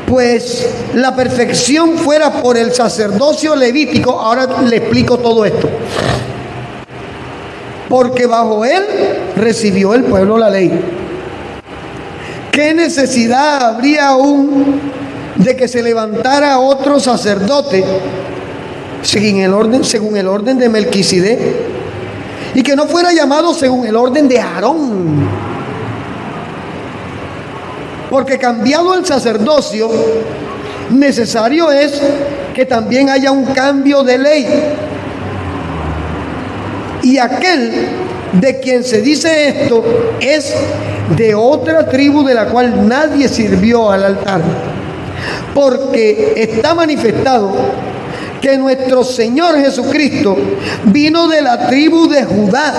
pues la perfección fuera por el sacerdocio levítico. Ahora le explico todo esto. Porque bajo él recibió el pueblo la ley. ¿Qué necesidad habría aún de que se levantara otro sacerdote según el orden de Melquisedec, y que no fuera llamado según el orden de Aarón? Porque cambiado el sacerdocio, necesario es que también haya un cambio de ley. Y aquel de quien se dice esto es de otra tribu de la cual nadie sirvió al altar. Porque está manifestado que nuestro Señor Jesucristo vino de la tribu de Judá,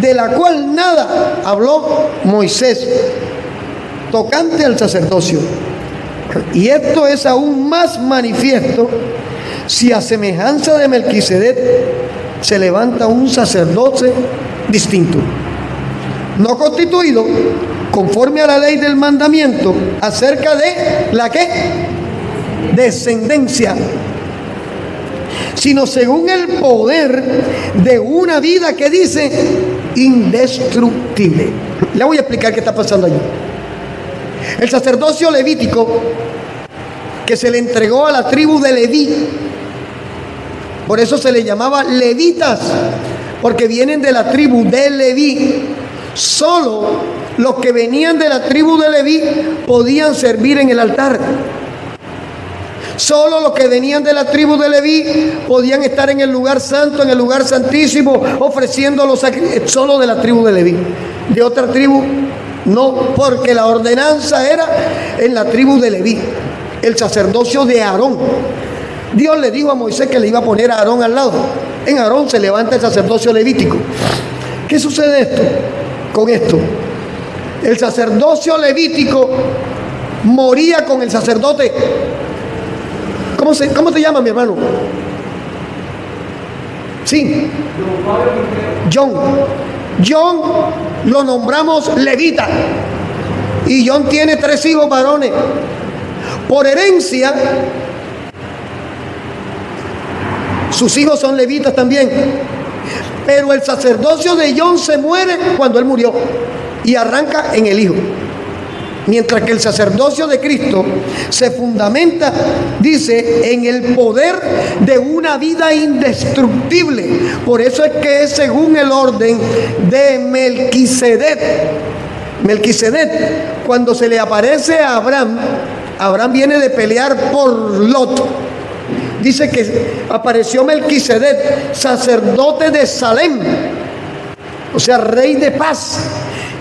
de la cual nada habló Moisés tocante al sacerdocio. Y esto es aún más manifiesto si a semejanza de Melquisedec se levanta un sacerdote distinto, no constituido conforme a la ley del mandamiento acerca de la ¿qué? Descendencia, sino según el poder de una vida que dice indestructible. Le voy a explicar qué está pasando allí. El sacerdocio levítico que se le entregó a la tribu de Leví, por eso se le llamaba levitas, porque vienen de la tribu de Leví. Solo los que venían de la tribu de Leví podían servir en el altar. Solo los que venían de la tribu de Leví podían estar en el lugar santo, en el lugar santísimo, ofreciendo los sacrificios. Solo de la tribu de Leví. De otra tribu no, porque la ordenanza era en la tribu de Leví, el sacerdocio de Aarón. Dios le dijo a Moisés que le iba a poner a Aarón al lado. En Aarón se levanta el sacerdocio levítico. ¿Qué sucede con esto? El sacerdocio levítico moría con el sacerdote. ¿Cómo te llama, mi hermano? Sí. John lo nombramos levita. Y John tiene 3 hijos varones. Por herencia, sus hijos son levitas también. Pero el sacerdocio de John se muere cuando él murió y arranca en el hijo. Mientras que el sacerdocio de Cristo se fundamenta, dice, en el poder de una vida indestructible. Por eso es que es según el orden de Melquisedec. Melquisedec, cuando se le aparece a Abraham, Abraham viene de pelear por Lot. Dice que apareció Melquisedec, sacerdote de Salem, o sea, rey de paz.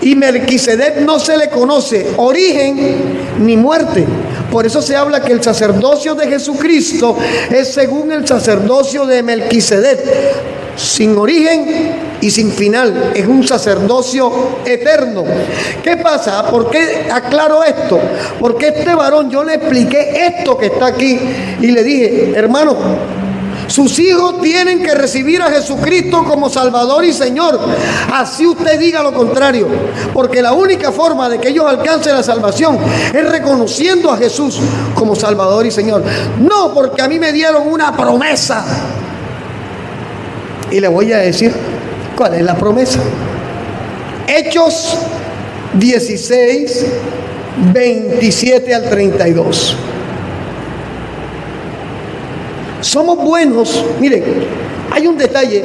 Y Melquisedec no se le conoce origen ni muerte. Por eso se habla que el sacerdocio de Jesucristo es según el sacerdocio de Melquisedec, sin origen y sin final. Es un sacerdocio eterno. ¿Qué pasa? ¿Por qué aclaro esto? Porque este varón, yo le expliqué esto que está aquí y le dije, hermano, sus hijos tienen que recibir a Jesucristo como Salvador y Señor. Así usted diga lo contrario. Porque la única forma de que ellos alcancen la salvación es reconociendo a Jesús como Salvador y Señor. No porque a mí me dieron una promesa. Y le voy a decir cuál es la promesa. Hechos 16, 27 al 32. Somos buenos. Miren, hay un detalle,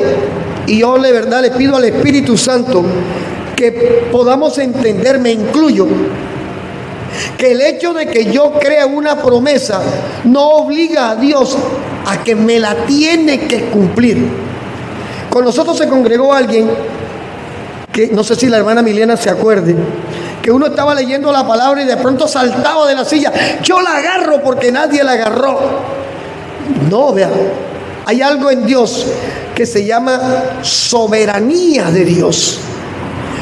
y yo de verdad le pido al Espíritu Santo que podamos entender, me incluyo, que el hecho de que yo crea una promesa no obliga a Dios a que me la tiene que cumplir. Con nosotros se congregó alguien que no sé si la hermana Milena se acuerde, que uno estaba leyendo la palabra y de pronto saltaba de la silla. Yo la agarro porque nadie la agarró. No, vean, hay algo en Dios que se llama soberanía de Dios.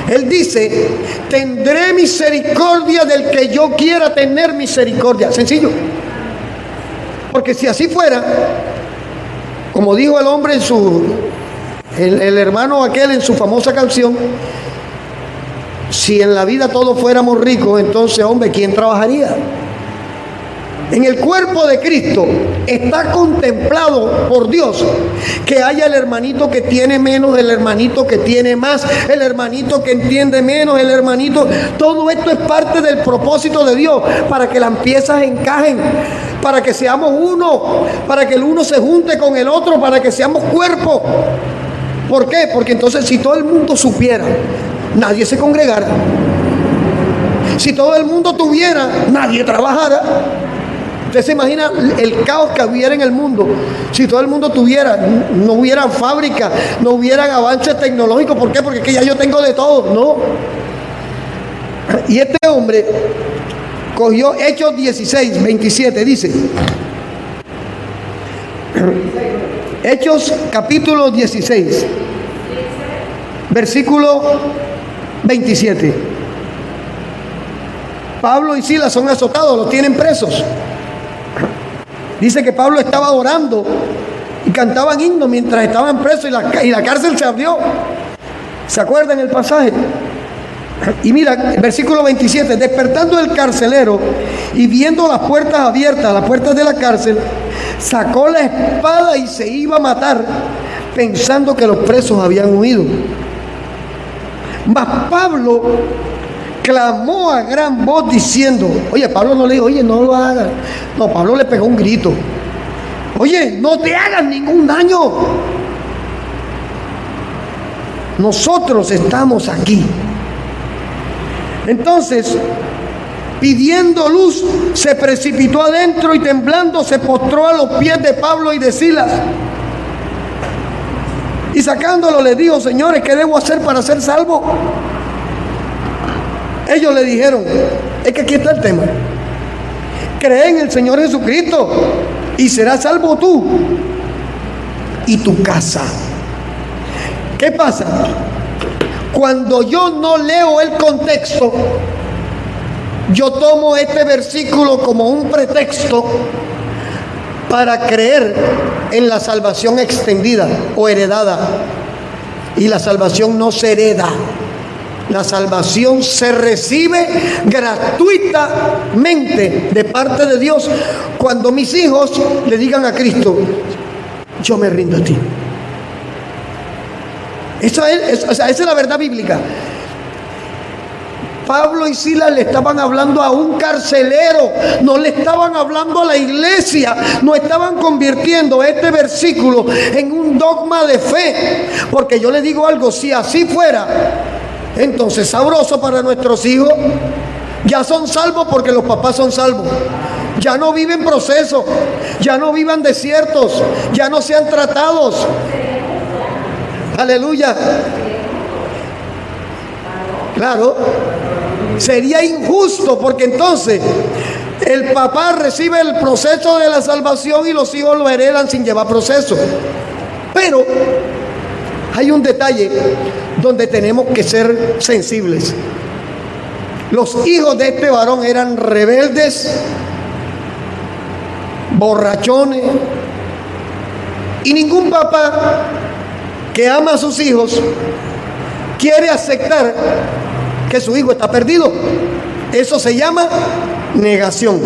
Él dice, tendré misericordia del que yo quiera tener misericordia. Sencillo. Porque si así fuera, como dijo el hombre el hermano aquel en su famosa canción, si en la vida todos fuéramos ricos, entonces, hombre, ¿quién trabajaría? En el cuerpo de Cristo está contemplado por Dios que haya el hermanito que tiene menos, el hermanito que tiene más, el hermanito que entiende menos, el hermanito. Todo esto es parte del propósito de Dios, para que las piezas encajen, para que seamos uno, para que el uno se junte con el otro, para que seamos cuerpo. ¿Por qué? Porque entonces, si todo el mundo supiera, nadie se congregara. Si todo el mundo tuviera, nadie trabajara. Usted se imagina el caos que hubiera en el mundo si todo el mundo tuviera, no hubieran fábricas, no hubieran avances tecnológicos. ¿Por qué? Porque es que ya yo tengo de todo, ¿no? Y este hombre cogió Hechos 16, 27, dice, Hechos capítulo 16, versículo 27. Pablo y Silas son azotados, los tienen presos. Dice que Pablo estaba orando y cantaban himnos mientras estaban presos y la cárcel se abrió. ¿Se acuerdan el pasaje? Y mira, versículo 27, despertando el carcelero y viendo las puertas abiertas, las puertas de la cárcel, sacó la espada y se iba a matar, pensando que los presos habían huido. Mas Pablo clamó a gran voz diciendo, oye, Pablo no le dijo, oye, no lo hagas. No, Pablo le pegó un grito. Oye, no te hagas ningún daño. Nosotros estamos aquí. Entonces, pidiendo luz, se precipitó adentro y temblando se postró a los pies de Pablo y de Silas. Y sacándolo le dijo, señores, ¿qué debo hacer para ser salvo? Ellos le dijeron, es que aquí está el tema. Cree en el Señor Jesucristo y serás salvo tú y tu casa. ¿Qué pasa? Cuando yo no leo el contexto, yo tomo este versículo como un pretexto para creer en la salvación extendida o heredada. Y la salvación no se hereda. La salvación se recibe gratuitamente de parte de Dios cuando mis hijos le digan a Cristo, yo me rindo a ti. Esa es la verdad bíblica. Pablo y Silas le estaban hablando a un carcelero, no le estaban hablando a la iglesia, no estaban convirtiendo este versículo en un dogma de fe. Porque yo le digo algo, si así fuera, entonces sabroso para nuestros hijos. Ya son salvos porque los papás son salvos. Ya no viven procesos, ya no vivan desiertos, ya no sean tratados. Aleluya. Claro, sería injusto porque entonces el papá recibe el proceso de la salvación y los hijos lo heredan sin llevar proceso. Pero hay un detalle donde tenemos que ser sensibles. Los hijos de este varón eran rebeldes, borrachones, y ningún papá que ama a sus hijos quiere aceptar que su hijo está perdido. Eso se llama negación.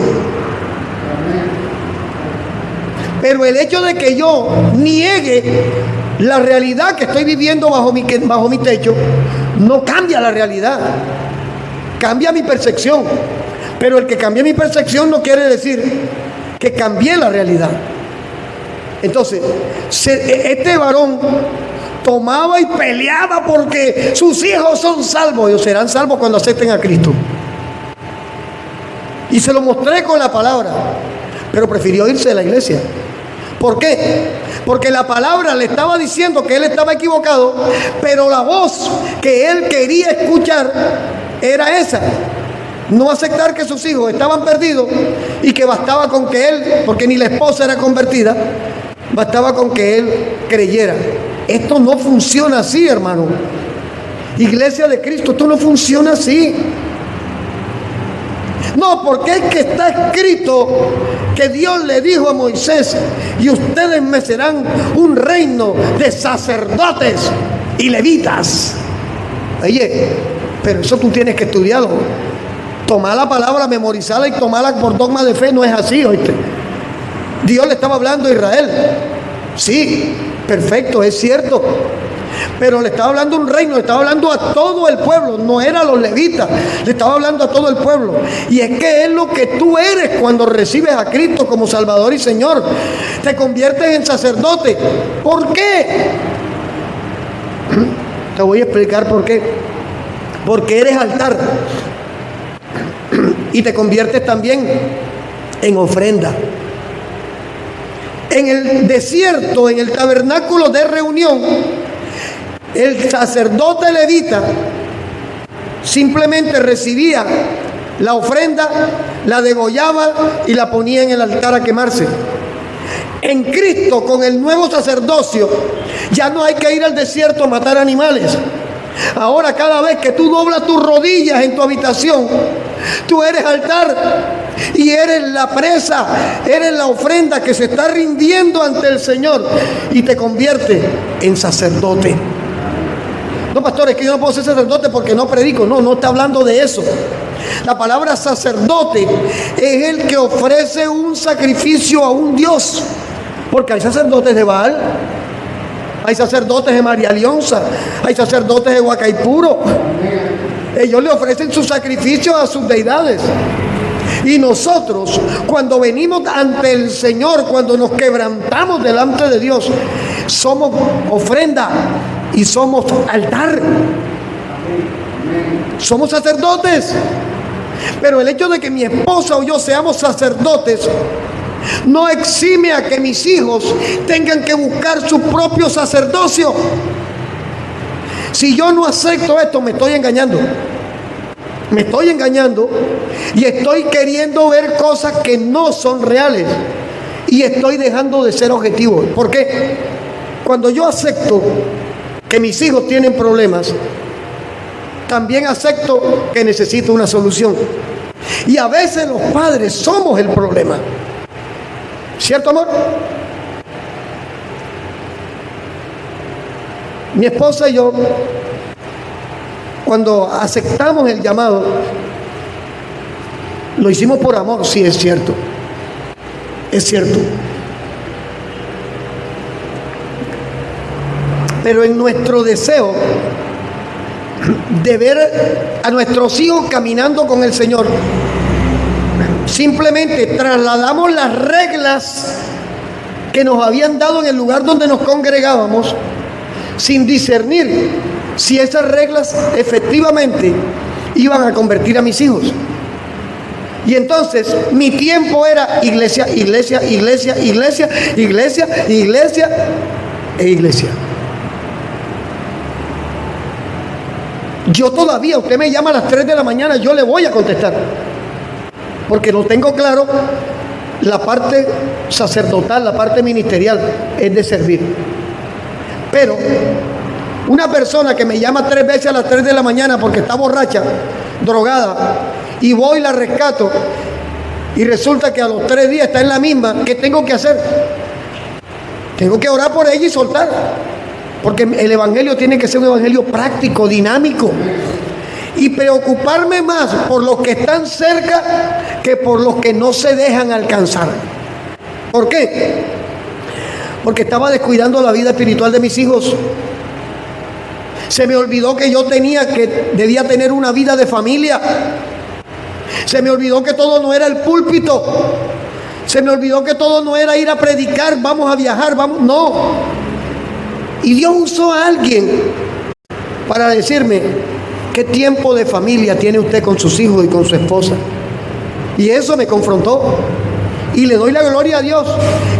Pero el hecho de que yo niegue la realidad que estoy viviendo bajo mi techo no cambia la realidad, cambia mi percepción. Pero el que cambie mi percepción no quiere decir que cambié la realidad. Entonces, este varón tomaba y peleaba porque sus hijos son salvos. Ellos serán salvos cuando acepten a Cristo. Y se lo mostré con la palabra, pero prefirió irse de la iglesia. ¿Por qué? Porque la palabra le estaba diciendo que él estaba equivocado, pero la voz que él quería escuchar era esa. No aceptar que sus hijos estaban perdidos y que bastaba con que él, porque ni la esposa era convertida, bastaba con que él creyera. Esto no funciona así, hermano. Iglesia de Cristo, esto no funciona así. No, porque es que está escrito que Dios le dijo a Moisés, y ustedes me serán un reino de sacerdotes y levitas. Oye, pero eso tú tienes que estudiarlo. Tomar la palabra, memorizarla y tomarla por dogma de fe no es así, oíste. Dios le estaba hablando a Israel. Sí, perfecto, es cierto. Pero le estaba hablando a un reino, le estaba hablando a todo el pueblo, no era a los levitas, le estaba hablando a todo el pueblo. Y es que es lo que tú eres cuando recibes a Cristo como Salvador y Señor. Te conviertes en sacerdote. ¿Por qué? Te voy a explicar por qué. Porque eres altar y te conviertes también en ofrenda. En el desierto, en el tabernáculo de reunión, el sacerdote levita simplemente recibía la ofrenda, la degollaba y la ponía en el altar a quemarse. En Cristo, con el nuevo sacerdocio, ya no hay que ir al desierto a matar animales. Ahora cada vez que tú doblas tus rodillas en tu habitación, tú eres altar y eres la presa, eres la ofrenda que se está rindiendo ante el Señor y te convierte en sacerdote. No, pastor, es que yo no puedo ser sacerdote porque no predico. No está hablando de eso. La palabra sacerdote es el que ofrece un sacrificio a un Dios. Porque hay sacerdotes de Baal, hay sacerdotes de María Leonza, hay sacerdotes de Huacaipuro. Ellos le ofrecen sus sacrificios a sus deidades. Y nosotros, cuando venimos ante el Señor, cuando nos quebrantamos delante de Dios, somos ofrenda y somos altar. Somos sacerdotes. Pero el hecho de que mi esposa o yo seamos sacerdotes no exime a que mis hijos tengan que buscar su propio sacerdocio. Si yo no acepto esto, me estoy engañando. Me estoy engañando y estoy queriendo ver cosas que no son reales. Y estoy dejando de ser objetivo. ¿Por qué? Cuando yo acepto que mis hijos tienen problemas, también acepto que necesito una solución. Y a veces los padres somos el problema. ¿Cierto, amor? Mi esposa y yo, cuando aceptamos el llamado, lo hicimos por amor, sí, es cierto. Es cierto. Pero en nuestro deseo de ver a nuestros hijos caminando con el Señor, simplemente trasladamos las reglas que nos habían dado en el lugar donde nos congregábamos, sin discernir si esas reglas efectivamente iban a convertir a mis hijos. Y entonces mi tiempo era iglesia, iglesia, iglesia, iglesia, iglesia, iglesia e iglesia. Yo todavía, usted me llama a las 3 de la mañana, yo le voy a contestar, porque no tengo claro la parte sacerdotal, la parte ministerial, es de servir. Pero una persona que me llama 3 veces a las 3 de la mañana porque está borracha, drogada, y voy y la rescato, y resulta que a los 3 días está en la misma, ¿qué tengo que hacer? Tengo que orar por ella y soltar. Porque el evangelio tiene que ser un evangelio práctico, dinámico. Y preocuparme más por los que están cerca que por los que no se dejan alcanzar. ¿Por qué? Porque estaba descuidando la vida espiritual de mis hijos. Se me olvidó que yo debía tener una vida de familia. Se me olvidó que todo no era el púlpito. Se me olvidó que todo no era ir a predicar, vamos a viajar, vamos. No. Y Dios usó a alguien para decirme: ¿qué tiempo de familia tiene usted con sus hijos y con su esposa? Y eso me confrontó. Y le doy la gloria a Dios,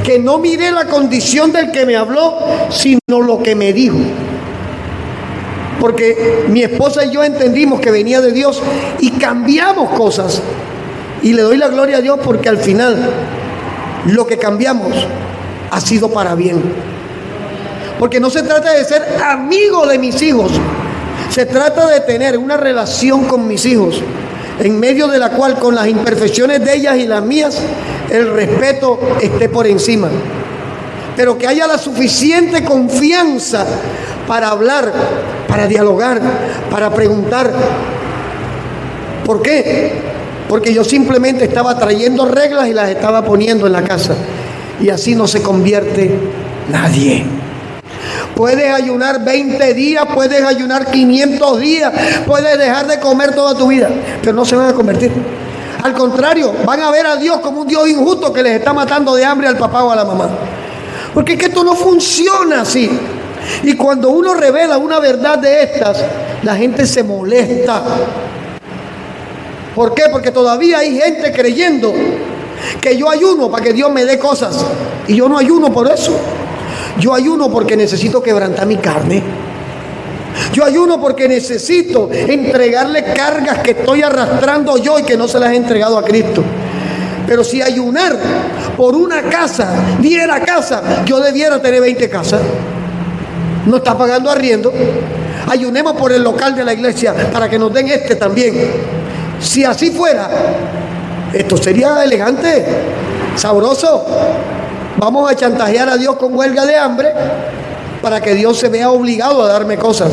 que no miré la condición del que me habló, sino lo que me dijo. Porque mi esposa y yo entendimos que venía de Dios y cambiamos cosas. Y le doy la gloria a Dios porque al final lo que cambiamos ha sido para bien. Porque no se trata de ser amigo de mis hijos, se trata de tener una relación con mis hijos, en medio de la cual, con las imperfecciones de ellas y las mías, el respeto esté por encima. Pero que haya la suficiente confianza para hablar, para dialogar, para preguntar. ¿Por qué? Porque yo simplemente estaba trayendo reglas y las estaba poniendo en la casa. Y así no se convierte nadie. Puedes ayunar 20 días, puedes ayunar 500 días, puedes dejar de comer toda tu vida, pero no se van a convertir. Al contrario, van a ver a Dios como un Dios injusto que les está matando de hambre al papá o a la mamá. Porque es que esto no funciona así. Y cuando uno revela una verdad de estas, la gente se molesta. ¿Por qué? Porque todavía hay gente creyendo que yo ayuno para que Dios me dé cosas. Y yo no ayuno por eso. Yo ayuno porque necesito quebrantar mi carne. Yo ayuno porque necesito entregarle cargas que estoy arrastrando yo y que no se las he entregado a Cristo. Pero si ayunar por una casa diera casa, yo debiera tener 20 casas. No está pagando arriendo. Ayunemos por el local de la iglesia para que nos den este también. Si así fuera, esto sería elegante, sabroso. Vamos a chantajear a Dios con huelga de hambre para que Dios se vea obligado a darme cosas.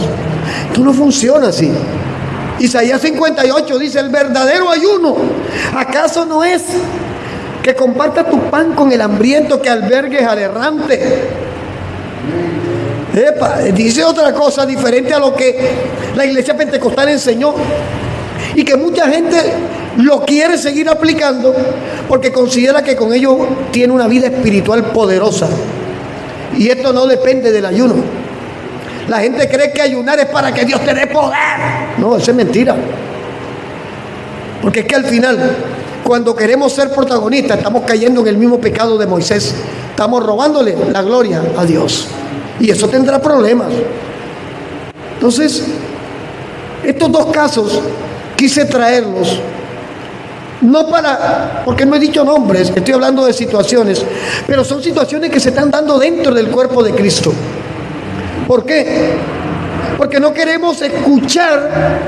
Esto no funciona así. Isaías 58 dice: el verdadero ayuno, ¿acaso no es que compartas tu pan con el hambriento, que albergues al errante? Dice otra cosa diferente a lo que la iglesia pentecostal enseñó y que mucha gente lo quiere seguir aplicando porque considera que con ello tiene una vida espiritual poderosa. Y esto no depende del ayuno. La gente cree que ayunar es para que Dios te dé poder. No, eso es mentira. Porque es que al final, cuando queremos ser protagonistas, estamos cayendo en el mismo pecado de Moisés. Estamos robándole la gloria a Dios. Y eso tendrá problemas. Entonces, estos dos casos quise traerlos. No porque no he dicho nombres, estoy hablando de situaciones. Pero son situaciones que se están dando dentro del cuerpo de Cristo. ¿Por qué? Porque no queremos escuchar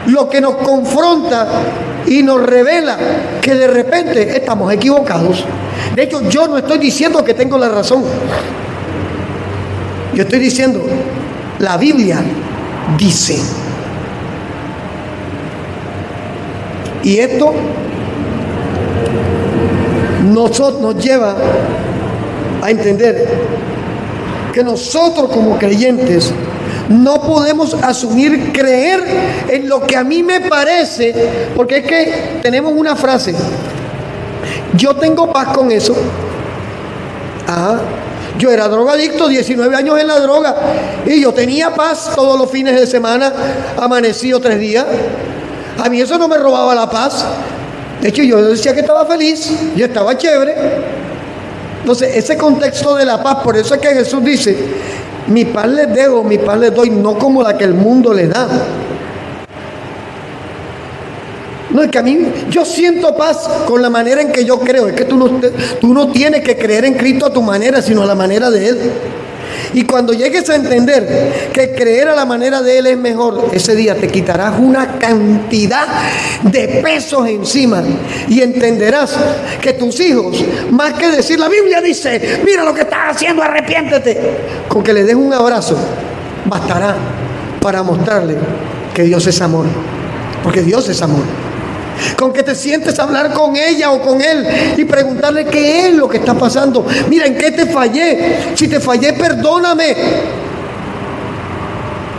lo que nos confronta y nos revela que de repente estamos equivocados. De hecho, yo no estoy diciendo que tengo la razón. Yo estoy diciendo, la Biblia dice. Y esto nos lleva a entender que nosotros como creyentes no podemos asumir creer en lo que a mí me parece, porque es que tenemos una frase: yo tengo paz con eso. Yo era drogadicto, 19 años en la droga, y yo tenía paz todos los fines de semana, amanecido 3 días. A mí eso no me robaba la paz. De hecho, yo decía que estaba feliz, yo estaba chévere. Entonces, ese contexto de la paz, por eso es que Jesús dice: mi paz les dejo, mi paz les doy, no como la que el mundo le da. No, es que a mí, yo siento paz con la manera en que yo creo. Es que tú no tienes que creer en Cristo a tu manera, sino a la manera de Él. Y cuando llegues a entender que creer a la manera de Él es mejor, ese día te quitarás una cantidad de pesos encima y entenderás que tus hijos, más que decir la Biblia dice, mira lo que estás haciendo, arrepiéntete, con que le des un abrazo, bastará para mostrarle que Dios es amor, porque Dios es amor. Con que te sientes a hablar con ella o con él y preguntarle qué es lo que está pasando. Mira, ¿en qué te fallé? Si te fallé, perdóname.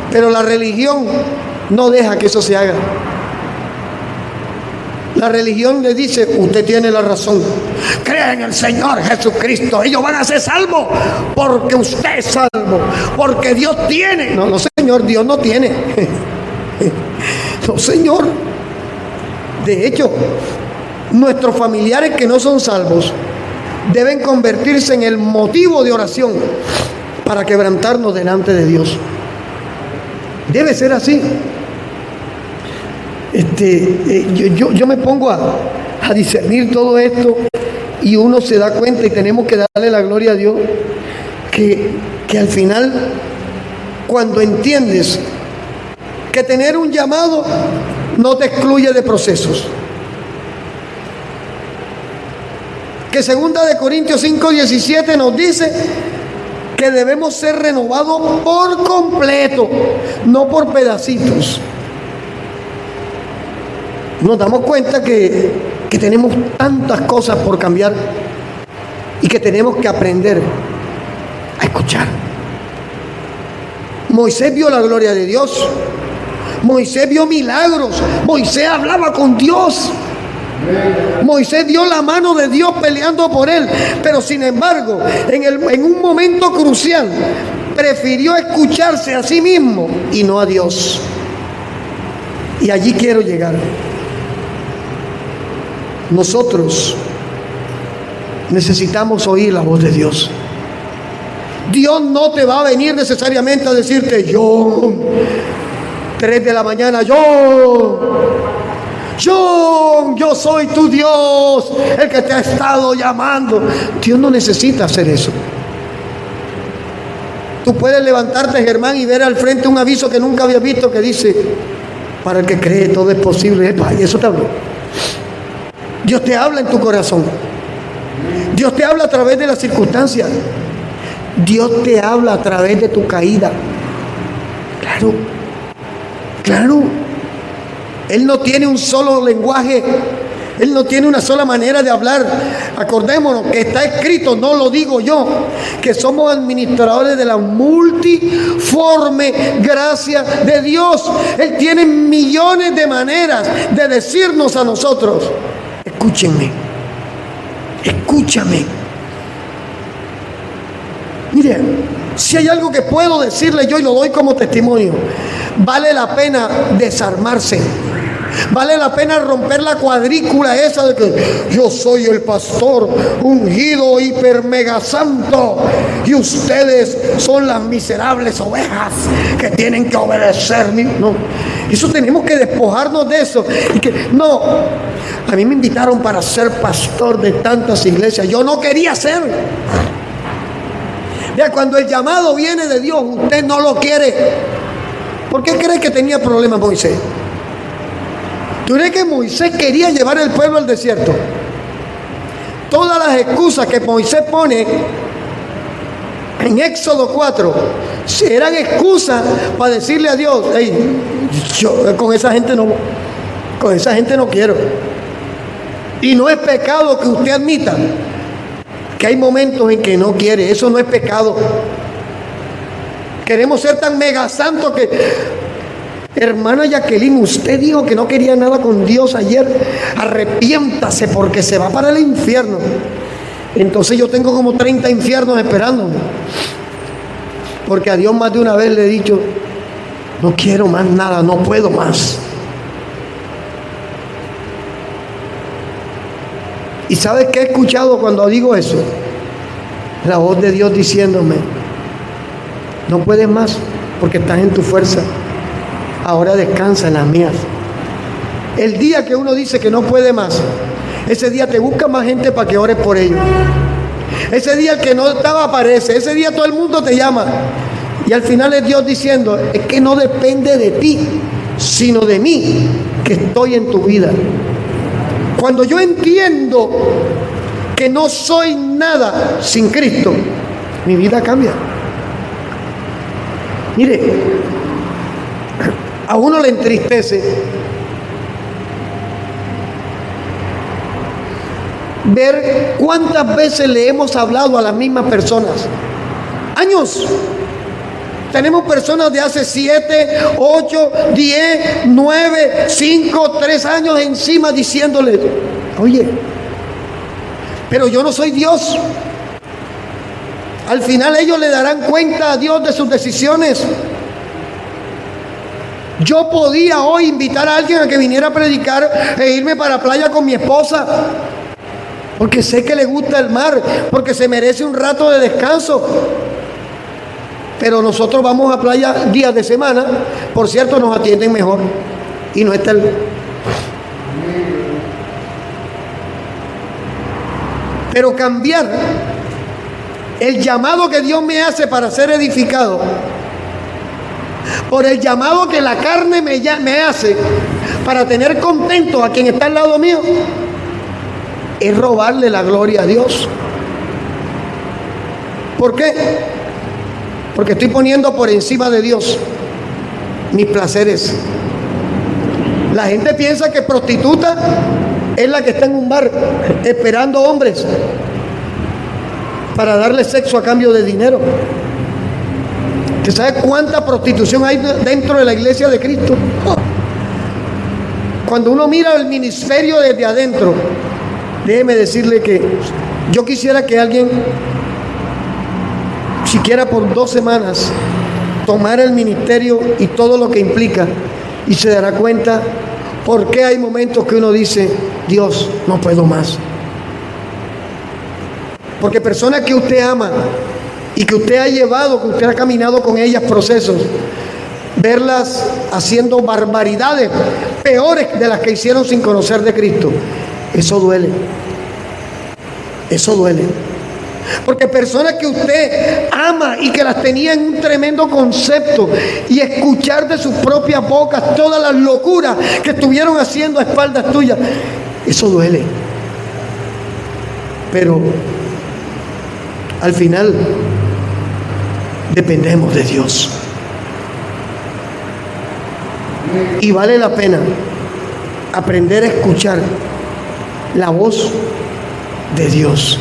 Pero la religión no deja que eso se haga. La religión le dice: usted tiene la razón, crea en el Señor Jesucristo, ellos van a ser salvos porque usted es salvo, porque Dios tiene. No, Señor, Dios no tiene. No, Señor. De hecho, nuestros familiares que no son salvos deben convertirse en el motivo de oración para quebrantarnos delante de Dios. Debe ser así. Yo me pongo a discernir todo esto y uno se da cuenta, y tenemos que darle la gloria a Dios, que al final, cuando entiendes que tener un llamado no te excluye de procesos. Que 2 Corintios 5:17 nos dice que debemos ser renovados por completo, no por pedacitos. Nos damos cuenta que tenemos tantas cosas por cambiar y que tenemos que aprender a escuchar. Moisés vio la gloria de Dios. Moisés vio milagros. Moisés hablaba con Dios. Moisés vio la mano de Dios peleando por él. Pero sin embargo, en un momento crucial, prefirió escucharse a sí mismo y no a Dios. Y allí quiero llegar. Nosotros necesitamos oír la voz de Dios. Dios no te va a venir necesariamente a decirte: yo, 3 de la mañana, yo, yo soy tu Dios, el que te ha estado llamando. Dios no necesita hacer eso. Tú puedes levantarte, Germán, y ver al frente un aviso que nunca habías visto que dice: para el que cree todo es posible. Y eso te habló. Dios te habla en tu corazón. Dios te habla a través de las circunstancias. Dios te habla a través de tu caída. Claro, claro. Él no tiene un solo lenguaje. Él no tiene una sola manera de hablar. Acordémonos que está escrito, no lo digo yo, que somos administradores de la multiforme gracia de Dios. Él tiene millones de maneras de decirnos a nosotros: escúchenme, escúchame. Mire, si hay algo que puedo decirle yo y lo doy como testimonio, vale la pena desarmarse. Vale la pena romper la cuadrícula esa de que yo soy el pastor ungido, hiper mega santo, y ustedes son las miserables ovejas que tienen que obedecerme. No, eso tenemos que despojarnos de eso. Y que no, a mí me invitaron para ser pastor de tantas iglesias. Yo no quería ser. Vea, cuando el llamado viene de Dios, usted no lo quiere. ¿Por qué cree que tenía problemas Moisés? ¿Tú crees que Moisés quería llevar el pueblo al desierto? Todas las excusas que Moisés pone en Éxodo 4 eran excusas para decirle a Dios: hey, yo con esa gente no quiero. Y no es pecado que usted admita que hay momentos en que no quiere. Eso no es pecado. Queremos ser tan mega santos que... Hermana Jacqueline, usted dijo que no quería nada con Dios ayer. Arrepiéntase porque se va para el infierno. Entonces yo tengo como 30 infiernos esperándome. Porque a Dios más de una vez le he dicho: no quiero más nada, no puedo más. ¿Y sabes qué he escuchado cuando digo eso? La voz de Dios diciéndome: no puedes más porque estás en tu fuerza. Ahora descansa en las mías. El día que uno dice que no puede más, ese día te busca más gente para que ores por ellos. Ese día el que no estaba aparece. Ese día todo el mundo te llama. Y al final es Dios diciendo: es que no depende de ti, sino de mí, que estoy en tu vida. Cuando yo entiendo que no soy nada sin Cristo, mi vida cambia. Mire, a uno le entristece ver cuántas veces le hemos hablado a las mismas personas. Años. Tenemos personas de hace 7, 8, 10, 9, 5, 3 años encima diciéndole: oye, pero yo no soy Dios. Al final ellos le darán cuenta a Dios de sus decisiones. Yo podía hoy invitar a alguien a que viniera a predicar e irme para la playa con mi esposa, porque sé que le gusta el mar, porque se merece un rato de descanso. Pero nosotros vamos a playa días de semana. Por cierto, nos atienden mejor y no está el... Pero cambiar el llamado que Dios me hace para ser edificado por el llamado que la carne me hace para tener contento a quien está al lado mío, es robarle la gloria a Dios. ¿Por qué? Porque estoy poniendo por encima de Dios mis placeres. La gente piensa que prostituta es la que está en un bar esperando hombres para darle sexo a cambio de dinero. ¿Usted sabe cuánta prostitución hay dentro de la iglesia de Cristo? Cuando uno mira el ministerio desde adentro, déjeme decirle que yo quisiera que alguien, siquiera por 2 semanas, tomara el ministerio y todo lo que implica, y se dará cuenta por qué hay momentos que uno dice: Dios, no puedo más. Porque personas que usted ama y que usted ha llevado, que usted ha caminado con ellas procesos, verlas haciendo barbaridades, peores de las que hicieron sin conocer de Cristo. Eso duele. Eso duele. Porque personas que usted ama y que las tenía en un tremendo concepto, y escuchar de sus propias bocas todas las locuras que estuvieron haciendo a espaldas tuyas, eso duele. Pero al final dependemos de Dios. Y vale la pena aprender a escuchar la voz de Dios.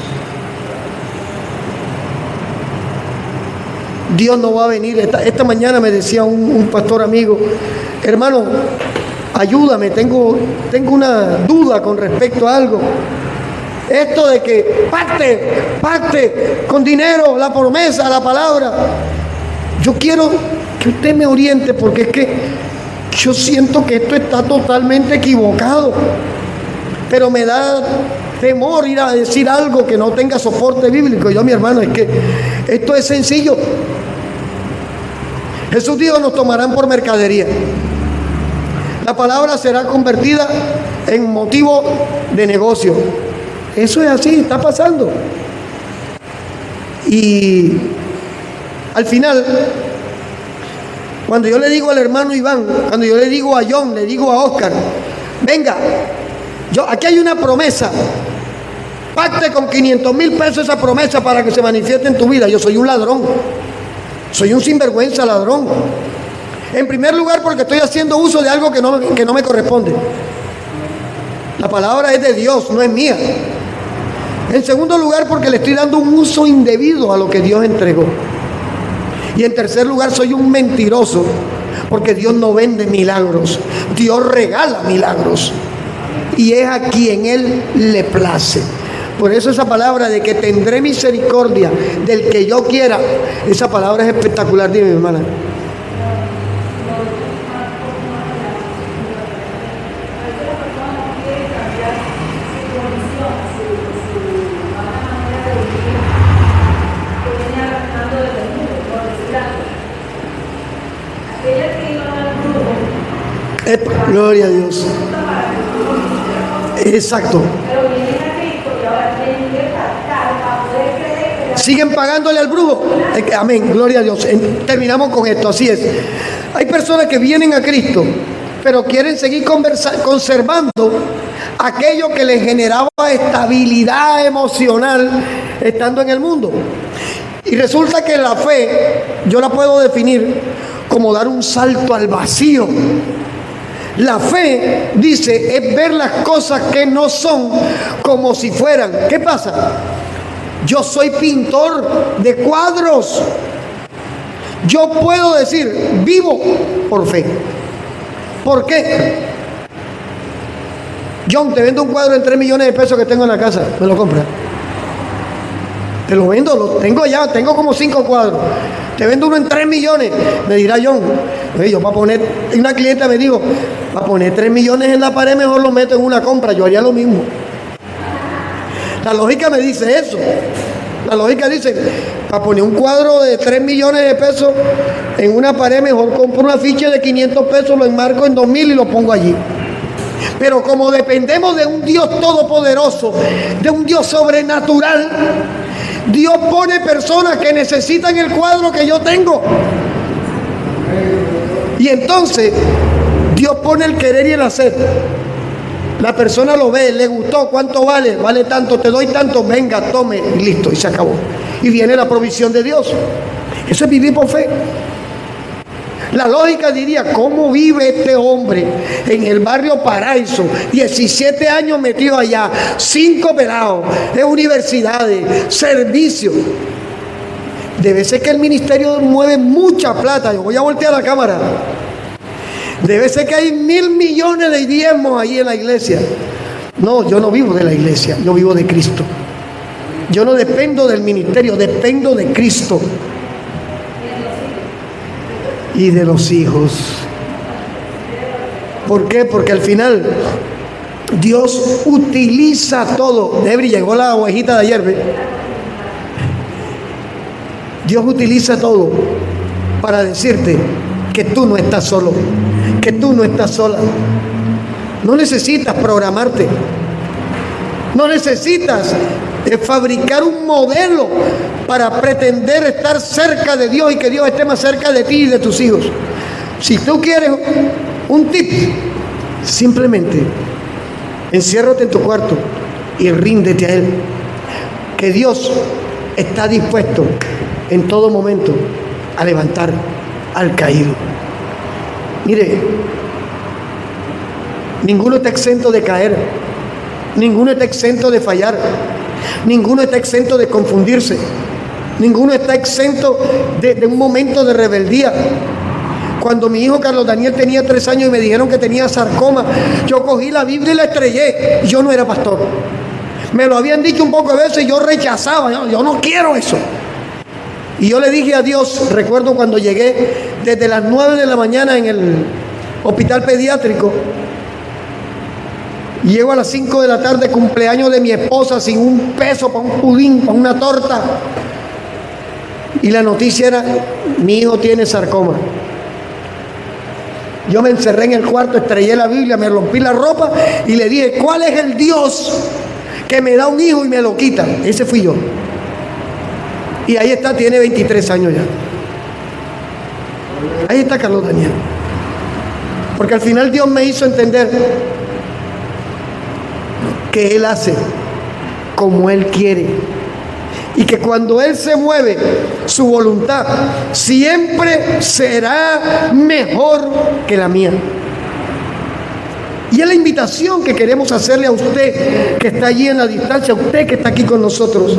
Dios no va a venir. Esta mañana me decía un pastor amigo: hermano, ayúdame, tengo una duda con respecto a algo. Esto de que pacte con dinero, la promesa, la palabra. Yo quiero que usted me oriente, porque es que yo siento que esto está totalmente equivocado. Pero me da temor ir a decir algo que no tenga soporte bíblico. Yo, mi hermano, es que esto es sencillo. Jesús dijo: nos tomarán por mercadería. La palabra será convertida en motivo de negocio. Eso es así, está pasando. Y al final, cuando yo le digo al hermano Iván, cuando yo le digo a John, le digo a Oscar: venga, aquí hay una promesa, pacte con 500,000 pesos esa promesa para que se manifieste en tu vida. Yo soy un ladrón, soy un sinvergüenza ladrón. En primer lugar, porque estoy haciendo uso de algo que no me corresponde. La palabra es de Dios, no es mía. En segundo lugar, porque le estoy dando un uso indebido a lo que Dios entregó. Y en tercer lugar, soy un mentiroso, porque Dios no vende milagros, Dios regala milagros, y es a quien Él le place. Por eso esa palabra de que tendré misericordia del que yo quiera, esa palabra es espectacular. Dime, mi hermana. Gloria a Dios. Exacto. Siguen pagándole al brujo. Amén, gloria a Dios. Terminamos con esto, así es. Hay personas que vienen a Cristo, pero quieren seguir conservando aquello que les generaba estabilidad emocional estando en el mundo. Y resulta que la fe, yo la puedo definir como dar un salto al vacío. La fe, dice, es ver las cosas que no son como si fueran. ¿Qué pasa? Yo soy pintor de cuadros. Yo puedo decir, vivo por fe. ¿Por qué? John, te vendo un cuadro en 3 millones de pesos que tengo en la casa. ¿Me lo compras? Te lo vendo, lo tengo ya, tengo como 5 cuadros. Te vendo uno en 3 millones. Me dirá John, oye, yo para poner, una clienta me dijo, para poner 3 millones en la pared mejor lo meto en una compra. Yo haría lo mismo. La lógica me dice eso. La lógica dice, para poner un cuadro de 3 millones de pesos en una pared, mejor compro una ficha de 500 pesos, lo enmarco en 2,000 y lo pongo allí. Pero como dependemos de un Dios todopoderoso, de un Dios sobrenatural, Dios pone personas que necesitan el cuadro que yo tengo. Y entonces Dios pone el querer y el hacer. La persona lo ve, le gustó, ¿cuánto vale? Vale tanto, te doy tanto, venga, tome, y listo, y se acabó. Y viene la provisión de Dios. Eso es vivir por fe. La lógica diría, ¿cómo vive este hombre en el barrio Paraíso? 17 años metido allá, 5 pelados, en universidades, servicios. Debe ser que el ministerio mueve mucha plata. Yo voy a voltear la cámara. Debe ser que hay 1,000 millones de diezmos ahí en la iglesia. No, yo no vivo de la iglesia, yo vivo de Cristo. Yo no dependo del ministerio, dependo de Cristo y de los hijos. ¿Por qué? Porque al final Dios utiliza todo. Debri, llegó la ovejita de ayer, ¿ve? Dios utiliza todo para decirte que tú no estás solo, que tú no estás sola. No necesitas programarte. No necesitas fabricar un modelo para pretender estar cerca de Dios y que Dios esté más cerca de ti y de tus hijos. Si tú quieres un tip, simplemente enciérrate en tu cuarto y ríndete a Él. Que Dios está dispuesto en todo momento a levantar al caído. Mire, ninguno está exento de caer, ninguno está exento de fallar, ninguno está exento de confundirse, ninguno está exento de un momento de rebeldía. Cuando mi hijo Carlos Daniel tenía 3 años y me dijeron que tenía sarcoma, yo cogí la Biblia y la estrellé. Yo no era pastor. Me lo habían dicho un poco de veces y yo rechazaba. Yo no quiero eso. Y yo le dije a Dios, recuerdo cuando llegué desde las 9 de la mañana en el hospital pediátrico, llego a las 5 de la tarde, cumpleaños de mi esposa, sin un peso para un pudín, para una torta. Y la noticia era, mi hijo tiene sarcoma. Yo me encerré en el cuarto, estrellé la Biblia, me rompí la ropa y le dije, ¿cuál es el Dios que me da un hijo y me lo quita? Ese fui yo. Y ahí está, tiene 23 años ya. Ahí está Carlos Daniel. Porque al final Dios me hizo entender que Él hace como Él quiere. Y que cuando Él se mueve, su voluntad siempre será mejor que la mía. Y es la invitación que queremos hacerle a usted que está allí en la distancia, a usted que está aquí con nosotros.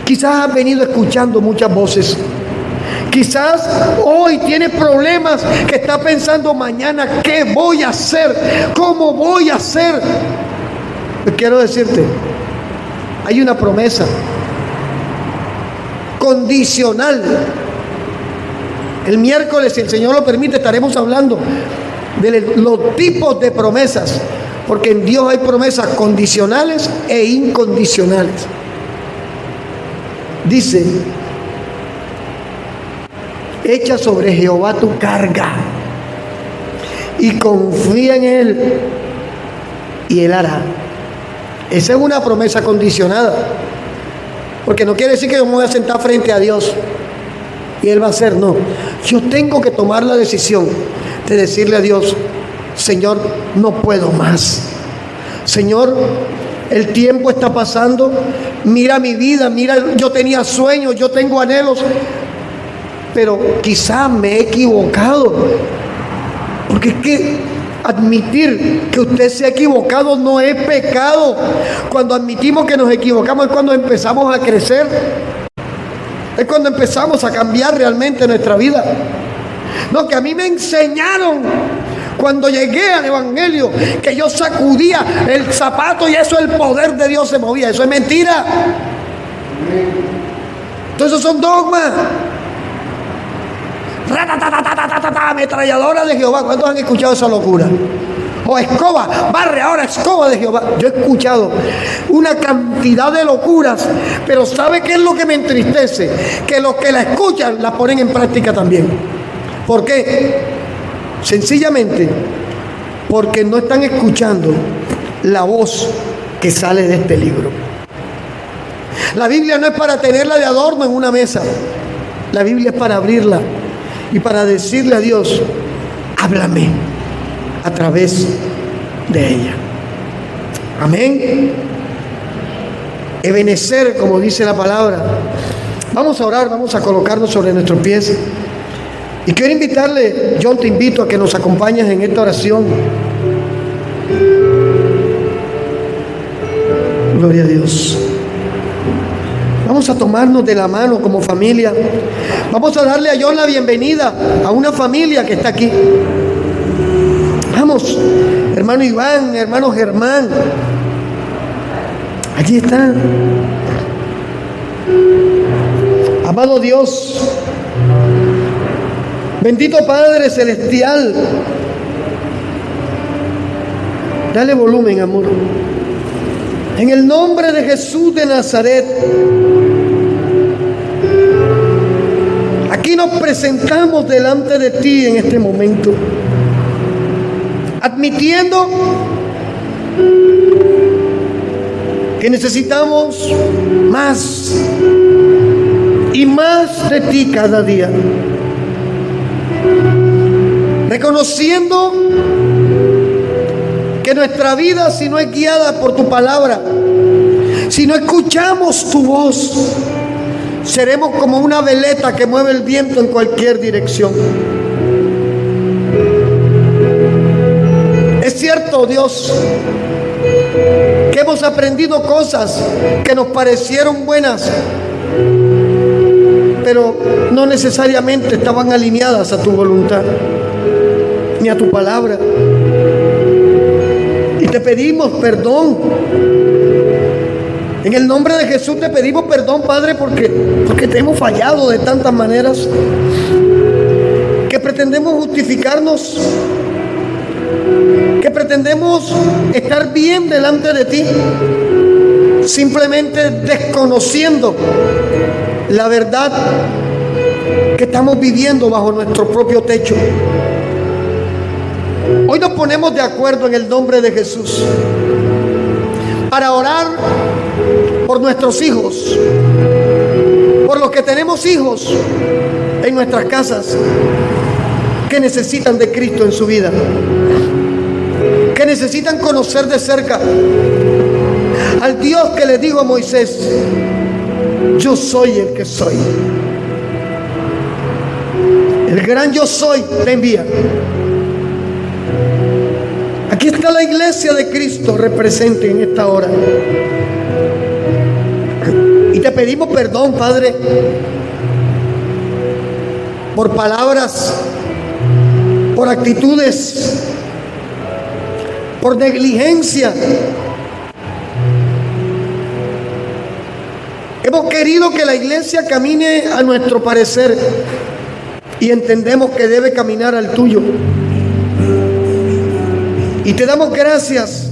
Quizás ha venido escuchando muchas voces. Quizás hoy tiene problemas que está pensando mañana, ¿qué voy a hacer? ¿Cómo voy a hacer? Pues quiero decirte, hay una promesa condicional. El miércoles, si el Señor lo permite, estaremos hablando de los tipos de promesas, porque en Dios hay promesas condicionales e incondicionales. Dice, echa sobre Jehová tu carga y confía en Él y Él hará. Esa es una promesa condicionada, porque no quiere decir que yo me voy a sentar frente a Dios y Él va a hacer, no. Yo tengo que tomar la decisión de decirle a Dios, Señor, no puedo más. Señor, el tiempo está pasando, mira mi vida, mira, yo tenía sueños, yo tengo anhelos, pero quizás me he equivocado, porque es que admitir que usted se ha equivocado no es pecado. Cuando admitimos que nos equivocamos es cuando empezamos a crecer, es cuando empezamos a cambiar realmente nuestra vida. No, que a mí me enseñaron cuando llegué al Evangelio que yo sacudía el zapato y eso el poder de Dios se movía. Eso es mentira. Entonces esos son dogmas. Ametralladora de Jehová. ¿Cuántos han escuchado esa locura? O escoba, barre ahora, escoba de Jehová. Yo he escuchado una cantidad de locuras, pero ¿sabe qué es lo que me entristece? Que los que la escuchan la ponen en práctica también. ¿Por qué? Sencillamente porque no están escuchando la voz que sale de este libro. La Biblia no es para tenerla de adorno en una mesa. La Biblia es para abrirla y para decirle a Dios, háblame a través de ella. Amén. Ebenecer, como dice la palabra. Vamos a orar, vamos a colocarnos sobre nuestros pies. Y quiero invitarle, John, te invito a que nos acompañes en esta oración. Gloria a Dios. Vamos a tomarnos de la mano como familia. Vamos a darle a John la bienvenida a una familia que está aquí. Vamos, hermano Iván, hermano Germán. Allí está. Amado Dios, bendito Padre Celestial. Dale volumen, amor. En el nombre de Jesús de Nazaret, aquí nos presentamos delante de ti en este momento. admitiendo que necesitamos más y más de ti cada día, reconociendo que nuestra vida, si no es guiada por tu palabra, si no escuchamos tu voz, seremos como una veleta que mueve el viento en cualquier dirección. Es cierto, Dios, que hemos aprendido cosas que nos parecieron buenas, pero no necesariamente estaban alineadas a tu voluntad ni a tu palabra. Y te pedimos perdón. En el nombre de Jesús te pedimos perdón, Padre, porque te hemos fallado de tantas maneras que pretendemos justificarnos, que pretendemos estar bien delante de ti, simplemente desconociendo la verdad que estamos viviendo bajo nuestro propio techo. Hoy nos ponemos de acuerdo en el nombre de Jesús para orar por nuestros hijos, por los que tenemos hijos en nuestras casas que necesitan de Cristo en su vida, que necesitan conocer de cerca al Dios que le dijo a Moisés: yo soy el que soy. El gran yo soy te envía. Aquí está la iglesia de Cristo represente en esta hora. Y te pedimos perdón, Padre, por palabras, por actitudes, por negligencia. Hemos querido que la iglesia camine a nuestro parecer y entendemos que debe caminar al tuyo. Y te damos gracias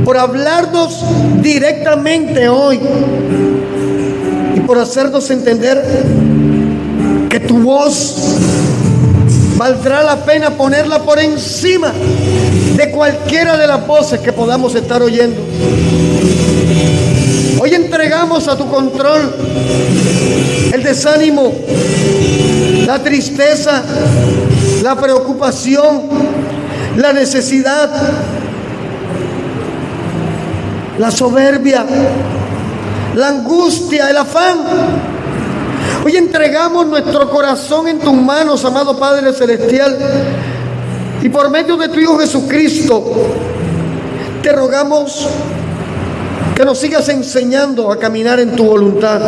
por hablarnos directamente hoy y por hacernos entender que tu voz valdrá la pena ponerla por encima de cualquiera de las voces que podamos estar oyendo. Hoy entregamos a tu control el desánimo, la tristeza, la preocupación, la necesidad, la soberbia, la angustia, el afán. Hoy entregamos nuestro corazón en tus manos, amado Padre Celestial, y por medio de tu Hijo Jesucristo te rogamos que nos sigas enseñando a caminar en tu voluntad,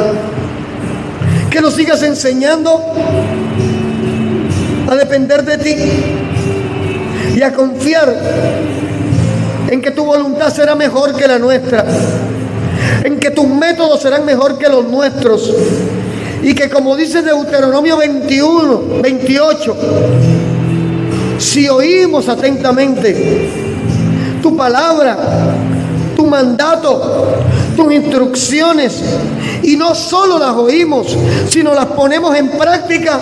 que nos sigas enseñando a depender de ti y a confiar en que tu voluntad será mejor que la nuestra, en que tus métodos serán mejor que los nuestros, y que, como dice Deuteronomio 28, si oímos atentamente tu palabra, tu mandato, tus instrucciones, y no solo las oímos, sino las ponemos en práctica,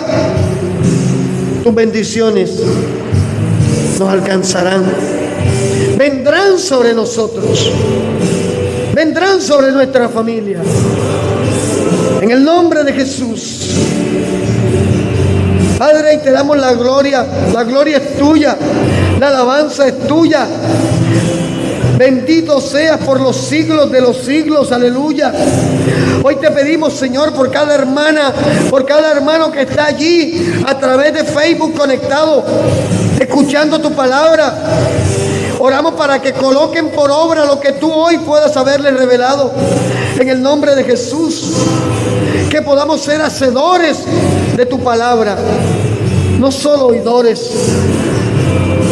tus bendiciones nos alcanzarán, vendrán sobre nosotros, vendrán sobre nuestra familia. En el nombre de Jesús, Padre, y te damos la gloria es tuya, la alabanza es tuya. Bendito seas por los siglos de los siglos, aleluya. Hoy te pedimos, Señor, por cada hermana, por cada hermano que está allí a través de Facebook conectado, escuchando tu palabra. Oramos para que coloquen por obra lo que tú hoy puedas haberles revelado. En el nombre de Jesús, que podamos ser hacedores de tu palabra, no solo oidores.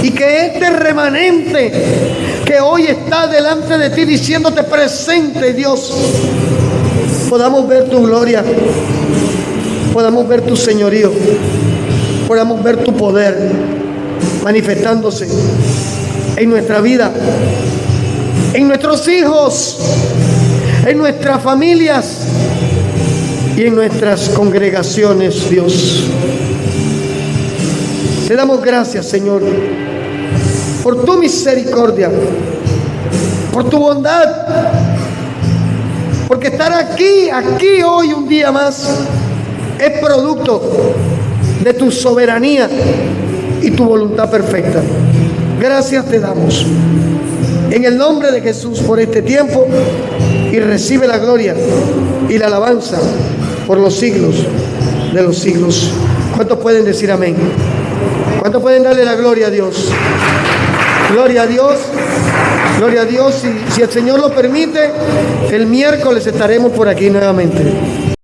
Y que este remanente que hoy está delante de ti diciéndote presente, Dios, podamos ver tu gloria, podamos ver tu señorío, podamos ver tu poder manifestándose en nuestra vida, en nuestros hijos, en nuestras familias y en nuestras congregaciones, Dios. Te damos gracias, Señor, por tu misericordia, por tu bondad, porque estar aquí hoy un día más es producto de tu soberanía y tu voluntad perfecta. Gracias te damos en el nombre de Jesús por este tiempo, y recibe la gloria y la alabanza por los siglos de los siglos. ¿Cuántos pueden decir amén? ¿Cuántos pueden darle la gloria a Dios? Gloria a Dios, gloria a Dios. Si el Señor lo permite, el miércoles estaremos por aquí nuevamente.